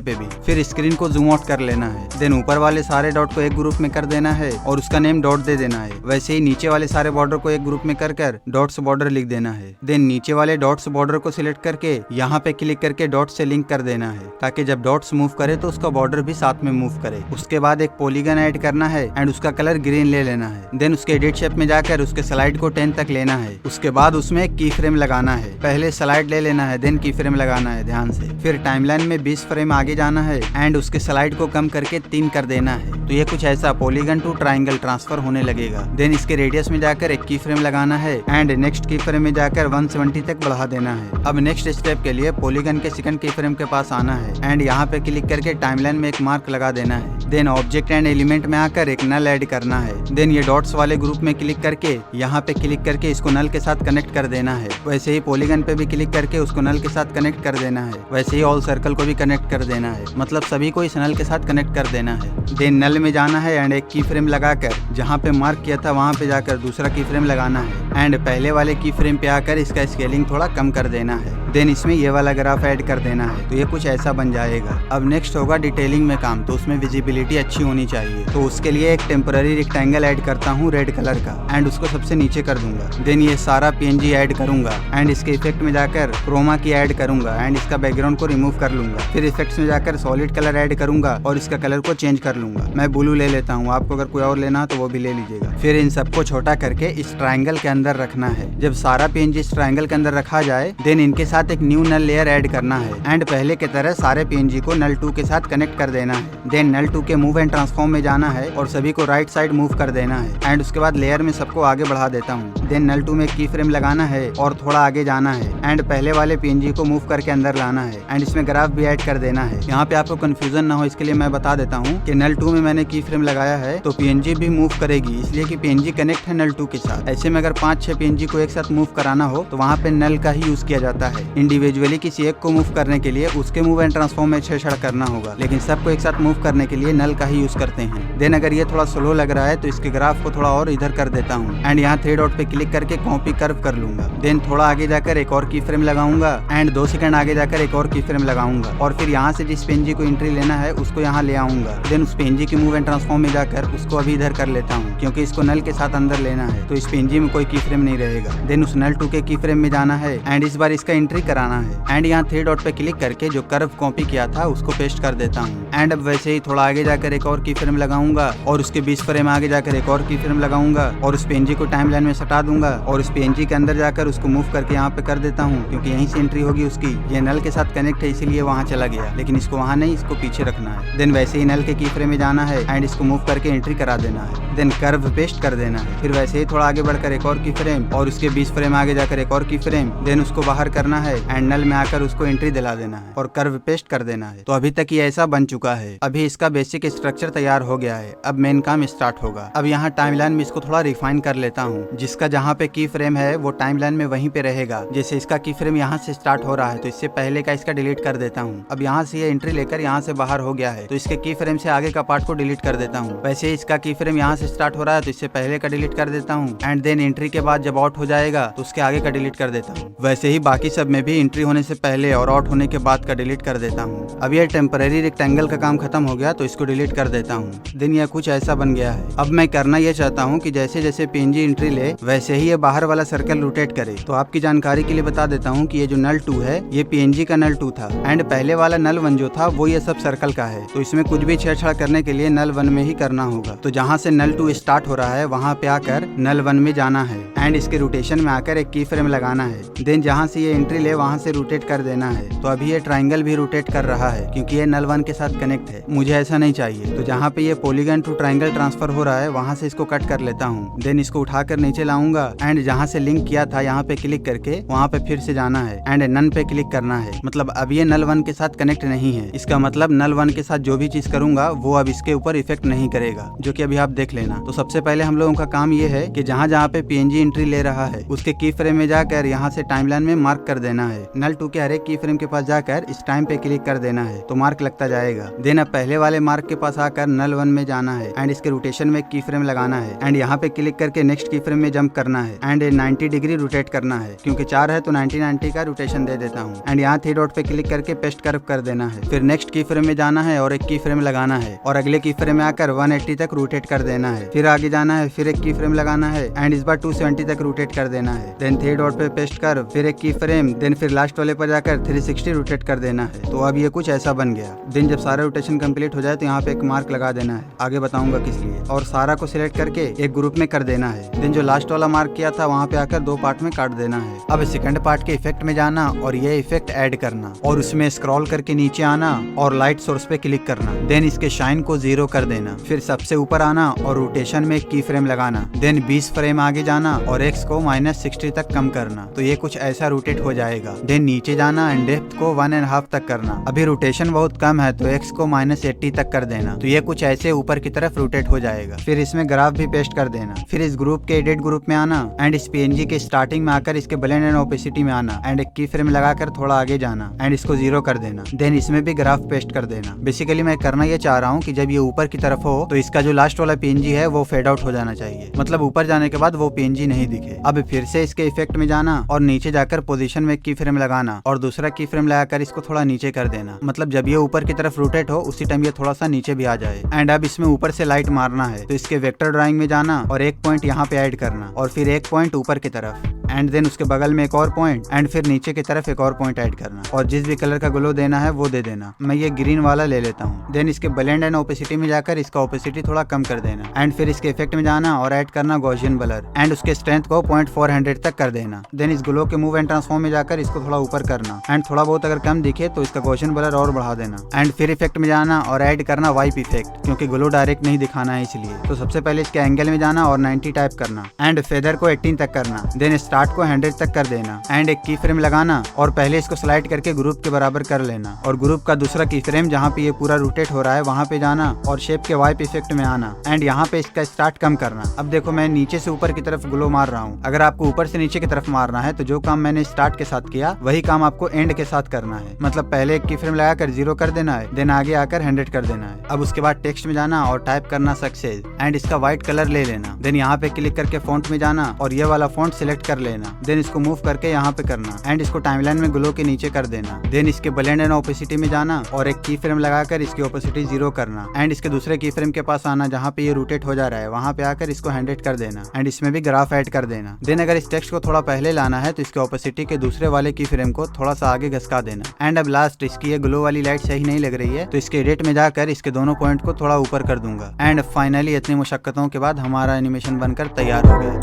पे भी। फिर स्क्रीन को जूम आउट कर लेना है। देन ऊपर वाले सारे डॉट को एक ग्रुप में कर देना है और उसका नेम डॉट दे देना है। वैसे ही नीचे वाले सारे बॉर्डर को एक ग्रुप में कर डॉट्स बॉर्डर लिख देना है। देन नीचे वाले डॉट्स बॉर्डर को सिलेक्ट करके यहाँ पे क्लिक करके डॉट से लिंक कर देना है, ताकि जब डॉट्स मूव करे तो उसका बॉर्डर भी साथ में मूव करे। उसके बाद एक पॉलीगन ऐड करना है एंड उसका कलर ग्रीन ले लेना है। देन उसके एडिट शेप में जाकर उसके स्लाइड को 10 तक लेना है। उसके बाद उसमें एक की फ्रेम लगाना है। पहले स्लाइड ले लेना है, देन की फ्रेम लगाना है ध्यान से। फिर टाइमलाइन में 20 फ्रेम आगे जाना है एंड उसके स्लाइड को कम करके 3 कर देना है। तो ये कुछ ऐसा पॉलीगन टू ट्राइंगल ट्रांसफर होने लगेगा। देन इसके रेडियस में जाकर एक की फ्रेम लगाना है एंड नेक्स्ट की फ्रेम में जाकर 170 तक बढ़ा देना है। अब नेक्स्ट स्टेप के लिए पॉलीगन के सेकंड की फ्रेम के पास आना है एंड यहाँ पे क्लिक करके टाइमलाइन में एक मार्क लगा देना है। देन ऑब्जेक्ट एंड एलिमेंट में आकर एक नल ऐड करना है। देन ये डॉट्स वाले ग्रुप में क्लिक करके यहाँ पे क्लिक करके इसको नल के साथ कनेक्ट कर देना है। वैसे ही पॉलीगन पे भी क्लिक करके उसको नल के साथ कनेक्ट कर देना है। वैसे ही ऑल सर्कल को भी कनेक्ट कर देना है, मतलब सभी को इस नल के साथ कनेक्ट कर देना है। देन नल में जाना है एंड एक की फ्रेम लगाकर जहाँ पे मार्क किया था वहाँ पे जाकर दूसरा की फ्रेम लगाना है एंड पहले वाले की फ्रेम पे आकर इसका स्केलिंग थोड़ा कम कर देना है। देन इसमें ये वाला ग्राफ ऐड कर देना है। तो ये कुछ ऐसा बन जाएगा। अब नेक्स्ट होगा डिटेलिंग में काम, तो उसमें विजिबिलिटी अच्छी होनी चाहिए। तो उसके लिए एक टेम्पररी रेक्टेंगल ऐड करता हूँ रेड कलर का एंड उसको सबसे नीचे कर दूंगा। देन ये सारा PNG ऐड करूंगा एंड इसके इफेक्ट में जाकर क्रोमा की ऐड करूंगा एंड इसका बैकग्राउंड को रिमूव कर लूंगा। फिर इफेक्ट्स में जाकर सॉलिड कलर ऐड करूंगा और इसका कलर को चेंज कर लूंगा। मैं ब्लू ले लेता हूँ, आपको अगर कोई और लेना हो तो वो भी ले लीजिएगा। फिर इन सबको छोटा करके इस ट्राइंगल के अंदर रखना है। जब सारा PNG इस ट्राइंगल के अंदर रखा जाए देन इनके साथ एक न्यू नल लेयर ऐड करना है एंड पहले की तरह सारे PNG को नल 2 के साथ कनेक्ट कर देना है। देन नल 2 के मूव एंड ट्रांसफॉर्म में जाना है और सभी को राइट साइड मूव कर देना है एंड उसके बाद लेयर में सबको आगे बढ़ा देता हूँ। देन नल 2 में की फ्रेम लगाना है और थोड़ा आगे जाना है एंड पहले वाले PNG को मूव करके अंदर लाना है एंड इसमें ग्राफ भी ऐड कर देना है। यहाँ पे आपको कंफ्यूजन ना हो इसके लिए मैं बता देता हूँ कि नल 2 में मैंने की फ्रेम लगाया है तो PNG भी मूव करेगी, इसलिए कि PNG कनेक्ट है नल 2 के साथ। ऐसे में अगर 5-6 PNG को एक साथ मूव कराना हो तो वहाँ पे नल का ही यूज किया जाता है। इंडिविजुअली किसी एक को मूव करने के लिए उसके मूव एंड ट्रांसफॉर्म में छेड़छाड़ करना होगा, लेकिन सबको एक साथ मूव करने के लिए नल का ही यूज करते हैं। देन अगर ये थोड़ा स्लो लग रहा है तो इसके ग्राफ को थोड़ा और इधर कर देता हूँ एंड यहाँ 3 डॉट पे क्लिक करके कॉपी कर्व कर लूंगा। देन थोड़ा आगे जाकर एक और की फ्रेम लगाऊंगा एंड 2 सेकंड आगे जाकर एक और की फ्रेम लगाऊंगा और फिर यहाँ से जिस PNG को एंट्री लेना है उसको यहाँ ले आऊंगा। देन उस PNG की मूव एंड ट्रांसफॉर्म में जाकर उसको अभी इधर कर लेता हूँ क्योंकि इसको नल के साथ अंदर लेना है, तो इस PNG में कोई की फ्रेम नहीं रहेगा। देन उस नल 2 के की फ्रेम में जाना है एंड इस बार इसका एंट्री कराना है एंड यहाँ 3 डॉट पे क्लिक करके जो कर्व कॉपी किया था उसको पेस्ट कर देता हूँ एंड अब वैसे ही थोड़ा आगे जाकर एक और की फ्रेम लगाऊंगा और उसके 20 फ्रेम आगे जाकर एक और की फ्रेम लगाऊंगा और उस PNG को टाइमलाइन में सटा दूंगा और उस PNG के अंदर जाकर उसको मूव करके यहाँ पे कर देता हूँ क्योंकि यहीं से एंट्री होगी उसकी। ये नल के साथ कनेक्ट है इसीलिए वहाँ चला गया, लेकिन इसको वहाँ नहीं, इसको पीछे रखना है। देन वैसे ही नल के की फ्रेम में जाना है एंड इसको मूव करके एंट्री करा देना है। देन कर्व पेस्ट कर देना है। फिर वैसे ही थोड़ा आगे बढ़कर एक और की फ्रेम और उसके 20 फ्रेम आगे जाकर एक और की फ्रेम, देन उसको बाहर करना है एंड नल में आकर उसको एंट्री दिला देना है और कर्व पेस्ट कर देना है। तो अभी तक ये ऐसा बन चुका है। अभी इसका बेसिक स्ट्रक्चर तैयार हो गया है। अब मेन काम स्टार्ट होगा। अब यहाँ टाइमलाइन में इसको थोड़ा रिफाइन कर लेता हूँ। जिसका जहाँ पे की फ्रेम है वो टाइमलाइन में वहीं पे रहेगा। जैसे इसका की फ्रेम यहाँ से स्टार्ट हो रहा है तो इससे पहले का इसका डिलीट कर देता हूँ। अब यहाँ से ये एंट्री लेकर यहाँ से बाहर हो गया है तो इसके की फ्रेम से आगे का पार्ट को डिलीट कर देता हूँ। वैसे ही इसका की फ्रेम यहाँ से स्टार्ट हो रहा है तो इससे पहले का डिलीट कर देता हूँ एंड देन एंट्री के बाद जब आउट हो जाएगा तो उसके आगे का डिलीट कर देता हूँ। वैसे ही बाकी सब में भी एंट्री होने से पहले और आउट होने के बाद का डिलीट कर देता हूँ। अब ये टेम्पररी रेक्टेंगल का काम खत्म हो गया तो इसको डिलीट कर देता हूँ। देन ये कुछ ऐसा बन गया है। अब मैं करना ये चाहता हूँ कि जैसे जैसे PNG एंट्री ले वैसे ही ये बाहर वाला सर्कल रोटेट करे। तो आपकी जानकारी के लिए बता देता हूँ कि ये जो नल 2 है ये PNG का नल 2 था एंड पहले वाला नल 1 जो था वो ये सब सर्कल का है। तो इसमें कुछ भी छेड़छाड़ करने के लिए नल 1 में ही करना होगा। तो जहाँ से नल 2 स्टार्ट हो रहा है वहाँ पे आकर नल 1 में जाना है एंड इसके रोटेशन में आकर एक की फ्रेम लगाना है। देन जहाँ से ये एंट्री ले वहाँ से रोटेट कर देना है। तो अभी ये ट्राइंगल भी रोटेट कर रहा है क्योंकि ये नल 1 के साथ कनेक्ट है। मुझे ऐसा नहीं चाहिए, तो जहाँ पे ये पॉलीगन टू ट्राइंगल ट्रांसफर हो रहा है वहाँ से इसको कट कर लेता हूँ। देन इसको उठाकर नीचे लाऊंगा एंड जहाँ से लिंक किया था यहाँ पे क्लिक करके वहाँ पे फिर से जाना है एंड नन पे क्लिक करना है। मतलब अब ये नल 1 के साथ कनेक्ट नहीं है। इसका मतलब नल 1 के साथ जो भी चीज करूंगा वो अब इसके ऊपर इफेक्ट नहीं करेगा, जो कि अभी आप देख लेना। तो सबसे पहले हम लोगों का काम ये है कि जहाँ जहाँ पे PNG एंट्री ले रहा है उसके की फ्रेम में जाकर यहाँ से टाइमलाइन में मार्क कर देना है। नल 2 के हर एक की फ्रेम के पास जाकर इस टाइम पे क्लिक कर देना है तो मार्क लगता जाएगा। देन अब पहले वाले मार्क के पास आकर नल 1 में जाना है एंड इसके रोटेशन में की फ्रेम लगाना है एंड यहाँ पे क्लिक करके नेक्स्ट की फ्रेम में जंप करना है एंड 90 डिग्री रोटेट करना है। क्योंकि 4 है तो 90 का रोटेशन दे देता हूँ एंड यहाँ 3 डॉट पे क्लिक करके पेस्ट पेस्ट कर देना है। फिर नेक्स्ट की फ्रेम में जाना है और एक की फ्रेम लगाना है और अगले की फ्रेम में आकर 180 तक रोटेट कर देना है। फिर आगे जाना है, फिर एक की फ्रेम लगाना है एंड इस बार 270 तक रोटेट कर देना है। देन 3 डॉट पे पेस्ट कर, फिर एक की फ्रेम, देन फिर लास्ट वाले पर जाकर 360 रोटेट कर देना है। तो अब ये कुछ ऐसा बन गया। देन जब सारा रोटेशन कंप्लीट हो जाए तो यहाँ पे एक मार्क लगा देना है, आगे बताऊंगा किस लिए। और सारा को सिलेक्ट करके एक ग्रुप में कर देना है। देन जो लास्ट वाला मार्क किया था वहाँ पे आकर 2 पार्ट में काट देना है। अब सेकंड पार्ट के इफेक्ट में जाना और ये इफेक्ट ऐड करना और उसमें स्क्रॉल करके नीचे आना और लाइट सोर्स पे क्लिक करना। देन इसके शाइन को 0 कर देना। फिर सबसे ऊपर आना और रोटेशन में एक की फ्रेम लगाना। देन 20 फ्रेम आगे जाना और एक्स को -60 तक कम करना। तो ये कुछ ऐसा रोटेट हो जाएगा। देन नीचे जाना एंड डेप्थ को 1.5 तक करना। अभी रोटेशन बहुत कम है तो एक्स को -80 तक कर देना। तो ये कुछ ऐसे ऊपर की तरफ रोटेट हो जाएगा। फिर इसमें ग्राफ भी पेस्ट कर देना। फिर इस ग्रुप के एडिट ग्रुप में आना एंड इस पीएनजी के स्टार्टिंग में आकर इसके ब्लेंड एंड ओपेसिटी में आना एंड एक की फ्रेम लगाकर थोड़ा आगे जाना एंड इसको 0 कर देना। देन इसमें भी ग्राफ पेस्ट कर देना। बेसिकली मैं करना ये चाह रहा हूँ कि जब ये ऊपर की तरफ हो तो इसका जो लास्ट वाला पीएनजी है वो फेड आउट हो जाना चाहिए, मतलब ऊपर जाने के बाद वो पीएनजी नहीं दिखे। अब फिर से इसके इफेक्ट में जाना और नीचे जाकर पोजीशन में एक की फ्रेम लगाना और दूसरा की फ्रेम लगाकर इसको थोड़ा नीचे कर देना, मतलब जब ये ऊपर की तरफ रोटेट हो उसी टाइम ये थोड़ा सा नीचे भी आ जाए। एंड अब इसमें ऊपर से लाइट मारना है तो इसके वेक्टर ड्राइंग में जाना और एक पॉइंट यहाँ पे ऐड करना और फिर एक पॉइंट ऊपर की तरफ एंड देन उसके बगल में एक और पॉइंट एंड फिर नीचे की तरफ एक और पॉइंट ऐड करना और जिस भी कलर का ग्लो देना है वो दे देना। मैं ये ग्रीन वाला ले लेता हूँ। देन इसके ब्लेंड एंड ओपेसिटी में जाकर इसका ओपेसिटी थोड़ा कम कर देना एंड फिर इसके इफेक्ट में जाना और ऐड करना गॉसियन ब्लर एंड उसके स्ट्रेंथ को 0.400 तक कर देना। देन इस ग्लो के मूव एंड ट्रांसफॉर्म में जाकर इसको थोड़ा ऊपर करना एंड थोड़ा बहुत अगर कम दिखे तो इसका गॉसियन ब्लर और बढ़ा देना एंड फिर इफेक्ट में जाना और ऐड करना वाइप इफेक्ट, क्योंकि ग्लो डायरेक्ट नहीं दिखाना है इसलिए। तो सबसे पहले इसके एंगल में जाना और 90 टाइप करना एंड फेदर को 18 तक करना। देन स्टार्ट को 100 तक कर देना एंड एक की फ्रेम लगाना और पहले इसको स्लाइड करके ग्रुप के बराबर कर लेना और ग्रुप का दूसरा की फ्रेम जहाँ पे ये पूरा रोटेट हो रहा है वहाँ पे जाना और शेप के वाइप इफेक्ट में आना एंड यहाँ पे इसका स्टार्ट कम करना। अब देखो मैं नीचे से ऊपर की तरफ ग्लो मार रहा हूँ, अगर आपको ऊपर से नीचे की तरफ मारना है तो जो काम मैंने स्टार्ट के साथ किया वही काम आपको एंड के साथ करना है, मतलब पहले एक की फ्रेम लगाकर 0 कर देना है, देन आगे आकर 100 कर देना है। अब उसके बाद टेक्स्ट में जाना और टाइप करना सक्सेस एंड इसका व्हाइट कलर ले लेना। देन यहाँ पे क्लिक करके फॉन्ट में जाना और ये वाला फॉन्ट सिलेक्ट कर लेना। देन इसको मूव करके यहाँ पे करना एंड इसको टाइमलाइन में ग्लो के नीचे कर देना। देन इसके ब्लेंड एंड ओपेसिटी में जाना और एक की फ्रेम लगाकर इसकी ओपेसिटी 0 करना एंड इसके दूसरे की फ्रेम के पास आना जहाँ पे ये रोटेट हो जा रहा है वहाँ पे आकर इसको 100 कर देना एंड इसमें भी ग्राफ ऐड कर देना। देन अगर इस टेक्स्ट को थोड़ा पहले लाना है तो इसके ओपेसिटी के दूसरे वाले की फ्रेम को थोड़ा सा आगे घसका देना एंड अब लास्ट इसकी ये ग्लो वाली लाइट सही नहीं लग रही है तो इसके एडिट में जाकर इसके दोनों पॉइंट को थोड़ा ऊपर कर दूंगा एंड फाइनली इतनी मुशक्कतों के बाद हमारा एनिमेशन बनकर तैयार हो गया।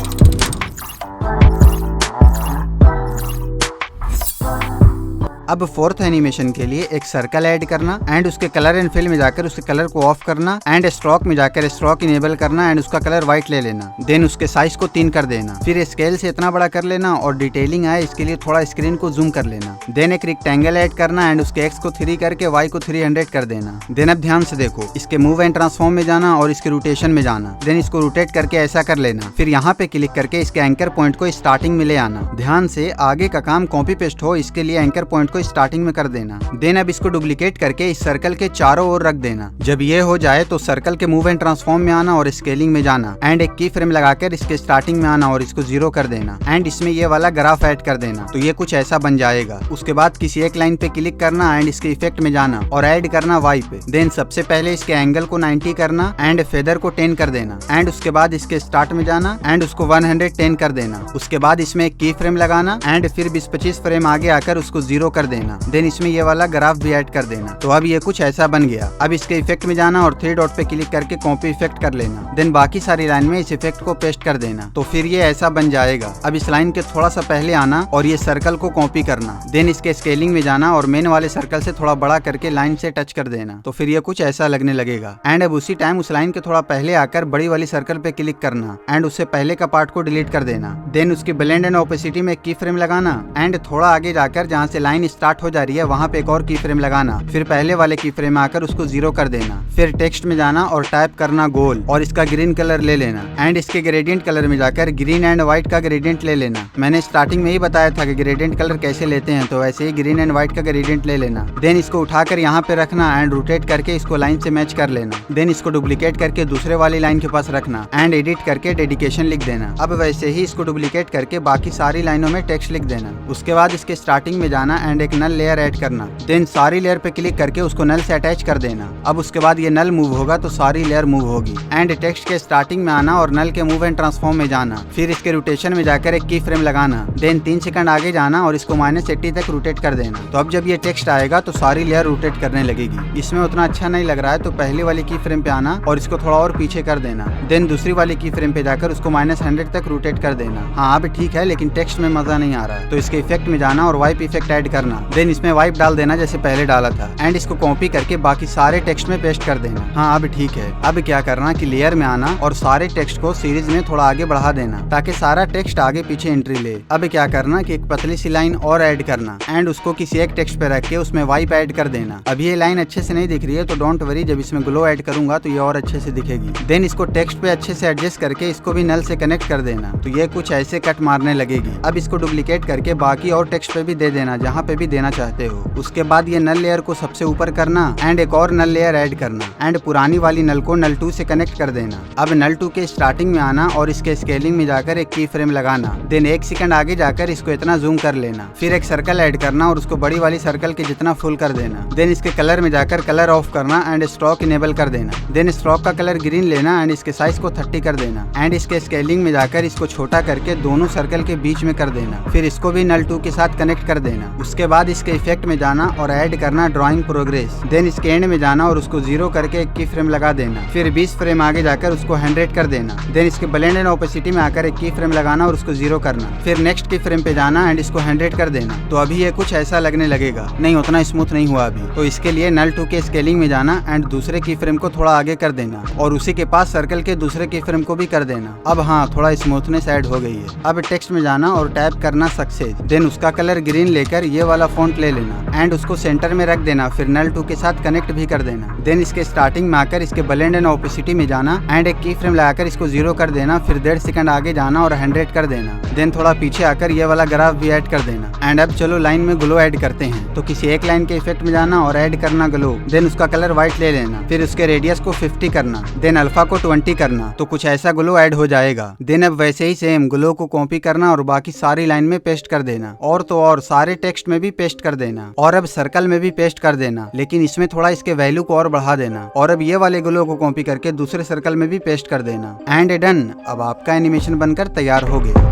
अब फोर्थ एनिमेशन के लिए एक सर्कल ऐड करना एंड उसके कलर एंड फिल में जाकर उसके कलर को ऑफ करना एंड स्ट्रोक में जाकर स्ट्रोक इनेबल करना एंड उसका कलर व्हाइट ले लेना। देन उसके साइज को 3 कर देना। फिर स्केल से इतना बड़ा कर लेना और डिटेलिंग आए इसके लिए थोड़ा स्क्रीन को जूम कर लेना। देन एक रेक्टेंगल ऐड करना एंड उसके एक्स को 3 करके वाई को 300 कर देना। देन अब ध्यान से देखो, इसके मूव एंड ट्रांसफॉर्म में जाना और इसके रोटेशन में जाना। देन इसको रोटेट करके ऐसा कर लेना। फिर यहाँ पे क्लिक करके इसके एंकर पॉइंट को स्टार्टिंग में ले आना। ध्यान से आगे का काम कॉपी पेस्ट हो इसके लिए एंकर पॉइंट को स्टार्टिंग में कर देना। देन अब इसको डुप्लीकेट करके इस सर्कल के चारों ओर रख देना। जब ये हो जाए तो सर्कल के मूव एंड ट्रांसफॉर्म में आना और स्केलिंग में जाना एंड एक की फ्रेम लगाकर इसके स्टार्टिंग में आना और इसको 0 कर देना एंड इसमें ये वाला ग्राफ ऐड कर देना। तो ये कुछ ऐसा बन जाएगा। उसके बाद किसी एक लाइन पे क्लिक करना एंड इसके इफेक्ट में जाना और ऐड करना वाई पे। देन सबसे पहले इसके एंगल को 90 करना एंड फेदर को 10 कर देना एंड उसके बाद इसके स्टार्ट में जाना एंड उसको 110 कर देना। उसके बाद इसमें एक की फ्रेम लगाना एंड फिर 20-25 फ्रेम आगे आकर उसको 0 कर देना। देन इसमें ये वाला ग्राफ भी ऐड कर देना। तो अब ये कुछ ऐसा बन गया। अब इसके इफेक्ट में जाना और 3 डॉट पे क्लिक करके कॉपी इफेक्ट कर लेना। देन बाकी सारी लाइन में इस इफेक्ट को पेस्ट कर देना। तो फिर ये ऐसा बन जाएगा। अब इस लाइन के थोड़ा सा पहले आना और ये सर्कल को कॉपी करना। देन इसके स्केलिंग में जाना और मेन वाले सर्कल से थोड़ा बड़ा करके लाइन से टच कर देना। तो फिर ये कुछ ऐसा लगने लगेगा। एंड अब उसी टाइम उस लाइन के थोड़ा पहले आकर बड़ी वाली सर्कल पे क्लिक करना एंड उससे पहले का पार्ट को डिलीट कर देना। देन उसकी ब्लेंड एंड ओपेसिटी में की फ्रेम लगाना एंड थोड़ा आगे जाकर जहाँ से लाइन स्टार्ट हो जा रही है वहाँ पे एक और की फ्रेम लगाना। फिर पहले वाले की फ्रेम में आकर उसको 0 कर देना। फिर टेक्स्ट में जाना और टाइप करना गोल और इसका ग्रीन कलर ले लेना एंड इसके ग्रेडियंट कलर में जाकर ग्रीन एंड व्हाइट का ग्रेडियंट ले लेना। मैंने स्टार्टिंग में ही बताया था कि ग्रेडियंट कलर कैसे लेते हैं, तो वैसे ही ग्रीन एंड व्हाइट का ग्रेडियंट ले लेना। देन इसको उठाकर यहाँ पे रखना एंड रोटेट करके इसको लाइन से मैच कर लेना। देन इसको डुप्लीकेट करके दूसरे वाली लाइन के पास रखना एंड एडिट करके डेडिकेशन लिख देना। अब वैसे ही इसको डुप्लीकेट करके बाकी सारी लाइनों में टेक्स्ट लिख देना। उसके बाद इसके स्टार्टिंग में जाना एंड एक एक नल लेयर ऐड करना। देन सारी लेयर पे क्लिक करके उसको नल से अटैच कर देना। अब उसके बाद ये नल मूव होगा तो सारी लेयर मूव होगी। एंड टेक्स्ट के स्टार्टिंग में आना और नल के मूव एंड ट्रांसफॉर्म में जाना, फिर इसके रोटेशन में जाकर एक की फ्रेम लगाना। देन 3 सेकंड आगे जाना और इसको -80 तक रोटेट कर देना। तो अब जब ये टेक्स्ट आएगा तो सारी लेयर रोटेट करने लगेगी। इसमें उतना अच्छा नहीं लग रहा है तो पहले वाली की फ्रेम पे आना और इसको थोड़ा और पीछे कर देना। देन दूसरी वाली की फ्रेम पे जाकर उसको -100 तक रोटेट कर देना। हाँ अब ठीक है, लेकिन टेक्स्ट में मजा नहीं आ रहा है तो इसके इफेक्ट में जाना और वाइप इफेक्ट ऐड करना। देन इसमें वाइप डाल देना जैसे पहले डाला था एंड इसको कॉपी करके बाकी सारे टेक्स्ट में पेस्ट कर देना। हाँ अब ठीक है। अब क्या करना कि लेयर में आना और सारे टेक्स्ट को सीरीज में थोड़ा आगे बढ़ा देना ताकि सारा टेक्स्ट आगे पीछे एंट्री ले। अब क्या करना कि एक पतली सी लाइन और ऐड करना एंड उसको किसी एक टेक्स्ट पे रख के उसमें वाइप ऐड कर देना। अब ये लाइन अच्छे से नहीं दिख रही है तो डोंट वरी, जब इसमें ग्लो ऐड करूंगा तो ये और अच्छे से दिखेगी। देन इसको टेक्स्ट पे अच्छे से एडजस्ट करके इसको भी नल से कनेक्ट कर देना तो ये कुछ ऐसे कट मारने लगेगी। अब इसको डुप्लीकेट करके बाकी और टेक्स्ट पे भी दे देना जहाँ पे भी देना चाहते हो। उसके बाद ये नल लेयर को सबसे ऊपर करना एंड एक और नल लेयर ऐड करना एंड पुरानी वाली नल को नल 2 से कनेक्ट कर देना। अब नल 2 के स्टार्टिंग में आना और इसके स्केलिंग में जाकर एक की फ्रेम लगाना। देन 1 सेकंड आगे जाकर इसको इतना जूम कर लेना, फिर एक सर्कल ऐड करना और उसको बड़ी वाली सर्कल के जितना फुल कर देना। देन इसके कलर में जाकर कलर ऑफ करना एंड स्ट्रोक इनेबल कर देना। देन स्ट्रोक का कलर ग्रीन लेना एंड इसके साइज को 30 कर देना एंड इसके स्केलिंग में जाकर इसको छोटा करके दोनों सर्कल के बीच में कर देना। फिर इसको भी नल 2 के साथ कनेक्ट कर देना। उसके बाद इसके इफेक्ट में जाना और ऐड करना ड्राइंग प्रोग्रेस। देन इसके एंड में जाना और उसको 0 करके एक की फ्रेम लगा देना। फिर 20 फ्रेम आगे जाकर उसको 100 कर देना। देन इसके ब्लेंड एंड ओपेसिटी में आकर एक की फ्रेम लगाना और उसको 0 करना। फिर नेक्स्ट की फ्रेम पे जाना एंड इसको 100 कर देना। तो अभी ये कुछ ऐसा लगने लगेगा, नहीं उतना स्मूथ नहीं हुआ अभी। तो इसके लिए नल 2 के स्केलिंग में जाना एंड दूसरे की फ्रेम को थोड़ा आगे कर देना और उसी के पास सर्कल के दूसरे की फ्रेम को भी कर देना। अब हाँ थोड़ा स्मूथनेस ऐड हो गई है। अब टेक्स्ट में जाना और टाइप करना सक्सेस। देन उसका कलर ग्रीन लेकर ये वाला फॉन्ट ले लेना एंड उसको सेंटर में रख देना। फिर नल 2 के साथ कनेक्ट भी कर देना। देन इसके स्टार्टिंग में आकर इसके ब्लेंड एंड ओपेसिटी में जाना एंड एक की फ्रेम लगाकर इसको 0 कर देना। फिर 1.5 सेकंड आगे जाना और 100 कर देना। देन थोड़ा पीछे आकर ये वाला ग्राफ भी ऐड कर देना एंड अब चलो लाइन में ग्लो ऐड करते हैं। तो किसी एक लाइन के इफेक्ट में जाना और ऐड करना ग्लो। देन उसका कलर व्हाइट ले लेना। फिर उसके रेडियस को 50 करना। देन अल्फा को 20 करना तो कुछ ऐसा ग्लो ऐड हो जाएगा। देन अब वैसे ही सेम ग्लो को कॉपी करना और बाकी सारी लाइन में पेस्ट कर देना और तो और सारे टेक्स्ट में भी पेस्ट कर देना और अब सर्कल में भी पेस्ट कर देना, लेकिन इसमें थोड़ा इसके वैल्यू को और बढ़ा देना और अब ये वाले ग्लो को कॉपी करके दूसरे सर्कल में भी पेस्ट कर देना एंड डन। अब आपका एनिमेशन बनकर तैयार हो गया।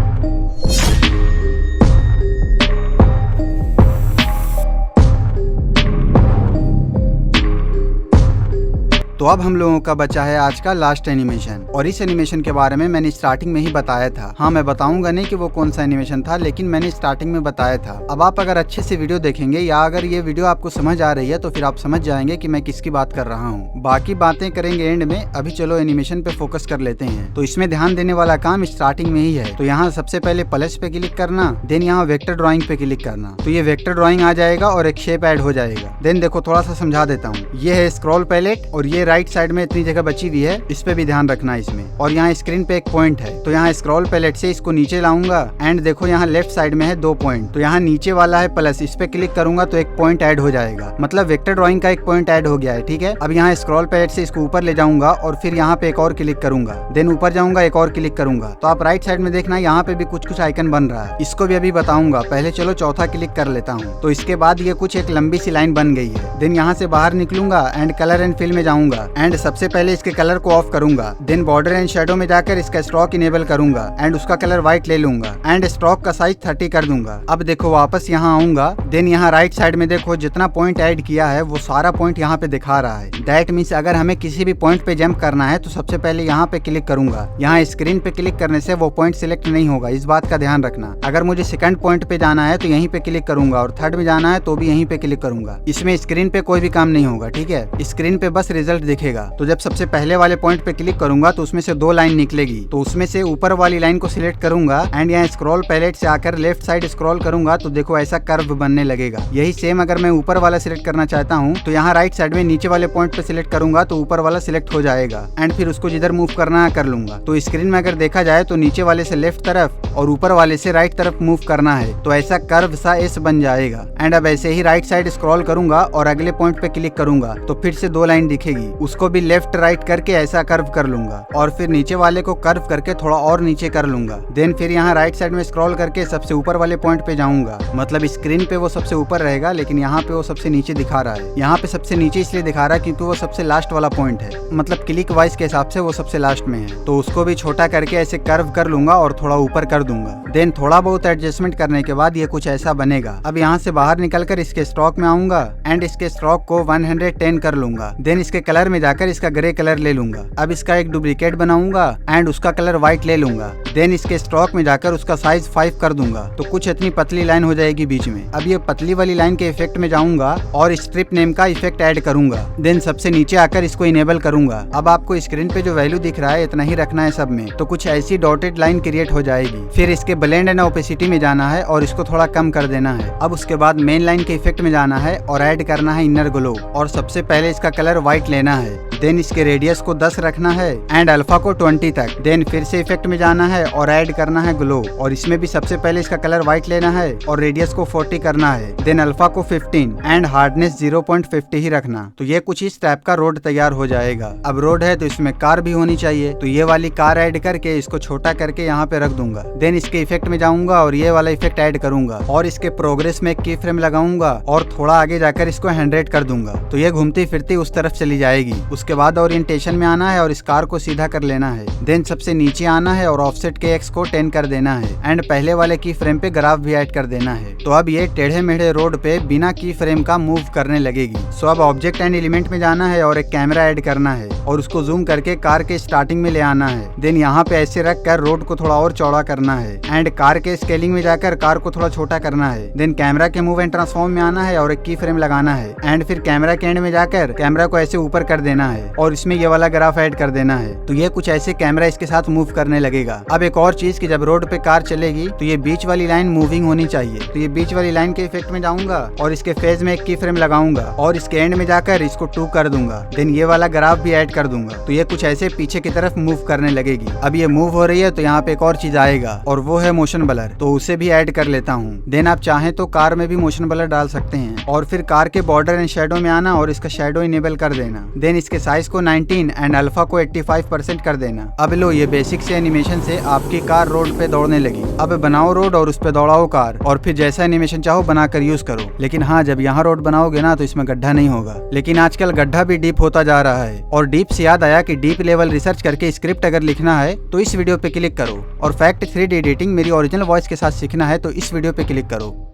तो अब हम लोगों का बचा है आज का लास्ट एनिमेशन और इस एनिमेशन के बारे में मैंने स्टार्टिंग में ही बताया था। हाँ मैं बताऊंगा नहीं कि वो कौन सा एनिमेशन था, लेकिन मैंने स्टार्टिंग में बताया था। अब आप अगर अच्छे से वीडियो देखेंगे या अगर ये वीडियो आपको समझ आ रही है तो फिर आप समझ जाएंगे कि मैं किसकी बात कर रहा हूँ। बाकी बातें करेंगे एंड में, अभी चलो एनिमेशन पे फोकस कर लेते हैं। तो इसमें ध्यान देने वाला काम स्टार्टिंग में ही है। तो यहाँ सबसे पहले प्लस पे क्लिक करना, देन यहाँ वेक्टर ड्रॉइंग पे क्लिक करना तो ये वेक्टर ड्रॉइंग आ जाएगा और एक शेप ऐड हो जाएगा। देन देखो थोड़ा सा समझा देता हूँ। ये है स्क्रॉल पैलेट और ये राइट साइड में इतनी जगह बची हुई है, इस पे भी ध्यान रखना है इसमें। और यहाँ स्क्रीन पे एक पॉइंट है तो यहाँ स्क्रॉल पैलेट से इसको नीचे लाऊंगा एंड देखो यहाँ लेफ्ट साइड में है 2 पॉइंट। तो यहाँ नीचे वाला है प्लस, इस पे क्लिक करूंगा तो एक पॉइंट ऐड हो जाएगा, मतलब वेक्टर ड्रॉइंग का एक पॉइंट ऐड हो गया है। ठीक है, अब यहाँ स्क्रॉल पैलेट से इसको ऊपर ले जाऊंगा और फिर यहाँ पे एक और क्लिक करूंगा। देन ऊपर जाऊंगा, एक और क्लिक करूंगा तो आप राइट साइड में देखना यहाँ पे भी कुछ आइकन बन रहा है, इसको भी अभी बताऊंगा। पहले चलो चौथा क्लिक कर लेता हूँ। तो इसके बाद ये कुछ एक लंबी सी लाइन बन गई है। देन यहाँ से बाहर निकलूंगा एंड कलर एंड फिल में जाऊंगा एंड सबसे पहले इसके कलर को ऑफ करूंगा। देन बॉर्डर एंड शेडो में जाकर इसका स्ट्रोक इनेबल करूंगा एंड उसका कलर व्हाइट ले लूंगा एंड स्ट्रोक का साइज 30 कर दूंगा। अब देखो वापस यहाँ आऊंगा। देन यहाँ राइट साइड में देखो जितना पॉइंट ऐड किया है वो सारा पॉइंट यहाँ पे दिखा रहा है। दैट मीन्स अगर हमें किसी भी पॉइंट पे जंप करना है तो सबसे पहले यहाँ पे क्लिक करूंगा। यहाँ स्क्रीन पे क्लिक करने से वो पॉइंट सिलेक्ट नहीं होगा, इस बात का ध्यान रखना। अगर मुझे सेकंड पॉइंट पे जाना है तो यहीं पे क्लिक करूंगा और थर्ड में जाना है तो भी यहीं पे क्लिक करूंगा। इसमें स्क्रीन पे कोई भी काम नहीं होगा। ठीक है, स्क्रीन पे बस रिजल्ट दिखेगा। तो जब सबसे पहले वाले पॉइंट पे क्लिक करूंगा तो उसमें से 2 लाइन निकलेगी, तो उसमें से ऊपर वाली लाइन को सिलेक्ट करूंगा एंड यहाँ स्क्रॉल पैलेट से आकर लेफ्ट साइड स्क्रॉल करूंगा तो देखो ऐसा कर्व बनने लगेगा। यही सेम अगर मैं ऊपर वाला सिलेक्ट करना चाहता हूँ तो यहाँ राइट साइड में नीचे वाले पॉइंट पे सिलेक्ट करूंगा तो ऊपर वाला सिलेक्ट हो जाएगा एंड फिर उसको जिधर मूव करना है कर लूंगा। तो स्क्रीन में अगर देखा जाए तो नीचे वाले से लेफ्ट तरफ और ऊपर वाले से राइट तरफ मूव करना है तो ऐसा कर्व सा एस बन जाएगा। एंड अब ऐसे ही राइट साइड स्क्रॉल करूंगा और अगले पॉइंट पे क्लिक करूंगा तो फिर से 2 लाइन दिखेगी। उसको भी लेफ्ट राइट करके ऐसा कर्व कर लूंगा और फिर नीचे वाले को कर्व करके थोड़ा और नीचे कर लूंगा। देन फिर यहाँ राइट साइड में स्क्रॉल करके सबसे ऊपर वाले पॉइंट पे जाऊंगा। मतलब स्क्रीन पे वो सबसे ऊपर रहेगा लेकिन यहाँ पे वो सबसे नीचे दिखा रहा है। यहाँ पे सबसे नीचे इसलिए दिखा रहा है क्योंकि वो सबसे लास्ट वाला पॉइंट है, मतलब क्लिक वाइज के हिसाब से वो सबसे लास्ट में है। तो उसको भी छोटा करके ऐसे कर्व कर लूंगा और थोड़ा ऊपर कर दूंगा। देन थोड़ा बहुत एडजस्टमेंट करने के बाद ये कुछ ऐसा बनेगा। अब यहाँ से बाहर निकलकर इसके स्ट्रोक में आऊंगा एंड इसके स्ट्रोक को 110 कर लूंगा। देन इसके कलर में जाकर इसका ग्रे कलर ले लूंगा। अब इसका एक डुप्लीकेट बनाऊंगा एंड उसका कलर व्हाइट ले लूंगा। देन इसके स्ट्रोक में जाकर उसका साइज 5 कर दूंगा। तो कुछ इतनी पतली लाइन हो जाएगी बीच में। अब ये पतली वाली लाइन के इफेक्ट में जाऊंगा और स्ट्रिप नेम का इफेक्ट ऐड करूंगा। देन सबसे नीचे आकर इसको इनेबल करूंगा। अब आपको स्क्रीन पे जो वैल्यू दिख रहा है इतना ही रखना है सब में। तो कुछ ऐसी डॉटेड लाइन क्रिएट हो जाएगी। फिर इसके ब्लेंड एंड ओपेसिटी में जाना है और इसको थोड़ा कम कर देना है। अब उसके बाद मेन लाइन के इफेक्ट में जाना है और ऐड करना है इनर ग्लो। और सबसे पहले इसका कलर व्हाइट लेना है। देन इसके रेडियस को 10 रखना है एंड अल्फा को 20 तक। देन फिर से इफेक्ट में जाना है और ऐड करना है ग्लो। और इसमें भी सबसे पहले इसका कलर व्हाइट लेना है और रेडियस को 40 करना है। देन अल्फा को 15 एंड हार्डनेस 0.50 ही रखना। तो ये कुछ इस टाइप का रोड तैयार हो जाएगा। अब रोड है तो इसमें कार भी होनी चाहिए, तो ये वाली कार ऐड करके इसको छोटा करके यहाँ पे रख दूंगा। देन इसके इफेक्ट में जाऊंगा और ये वाला इफेक्ट ऐड करूंगा और इसके प्रोग्रेस में की फ्रेम लगाऊंगा और थोड़ा आगे जाकर इसको 100 कर दूंगा। तो ये घूमती फिरती उस तरफ चली जाएगी। उसके बाद ओरिएंटेशन में आना है और इस कार को सीधा कर लेना है। देन सबसे नीचे आना है और ऑफसेट के एक्स को 10 कर देना है एंड पहले वाले की फ्रेम पे ग्राफ भी ऐड कर देना है। तो अब ये टेढ़े मेढ़े रोड पे बिना की फ्रेम का मूव करने लगेगी। सो अब ऑब्जेक्ट एंड एलिमेंट में जाना है और एक कैमरा ऐड करना है और उसको जूम करके कार के स्टार्टिंग में ले आना है। देन यहाँ पे ऐसे रख कर रोड को थोड़ा और चौड़ा करना है एंड कार के स्केलिंग में जाकर कार को थोड़ा छोटा करना है। देन कैमरा के मूव एंड ट्रांसफॉर्म में आना है और एक की फ्रेम लगाना है एंड फिर कैमरा के एंड में जाकर कैमरा को ऐसे ऊपर कर देना है और इसमें ये वाला ग्राफ ऐड कर देना है। तो ये कुछ ऐसे कैमरा इसके साथ मूव करने लगेगा। अब एक और चीज कि जब रोड पे कार चलेगी तो ये बीच वाली लाइन मूविंग होनी चाहिए। तो ये बीच वाली लाइन के इफेक्ट में जाऊंगा और इसके फेज में एक की फ्रेम लगाऊंगा और इसके एंड में जाकर इसको 2 कर दूंगा। देन ये वाला ग्राफ भी ऐड कर दूंगा। तो ये कुछ ऐसे पीछे की तरफ मूव करने लगेगी। अब ये मूव हो रही है तो यहाँ पे एक और चीज आएगा और वो है मोशन ब्लर। तो उसे भी ऐड कर लेता हूँ। देन आप चाहें तो कार में भी मोशन ब्लर डाल सकते हैं और फिर कार के बॉर्डर एंड शेडो में आना और इसका शेडो इनेबल कर देना। देन इसके साइज को 19 एंड अल्फा को 85% कर देना। अब लो ये बेसिक से एनिमेशन से आपकी कार रोड पे दौड़ने लगी। अब बनाओ रोड और उस पे दौड़ाओ कार और फिर जैसा एनिमेशन चाहो बनाकर यूज करो। लेकिन हाँ, जब यहाँ रोड बनाओगे ना तो इसमें गड्ढा नहीं होगा। लेकिन आजकल गड्ढा भी डीप होता जा रहा है और डीप से याद आया कि डीप लेवल रिसर्च करके स्क्रिप्ट अगर लिखना है तो इस वीडियो पे क्लिक करो और फैक्ट 3D एडिटिंग मेरी ओरिजिनल वॉइस के साथ सीखना है तो इस वीडियो पे क्लिक करो।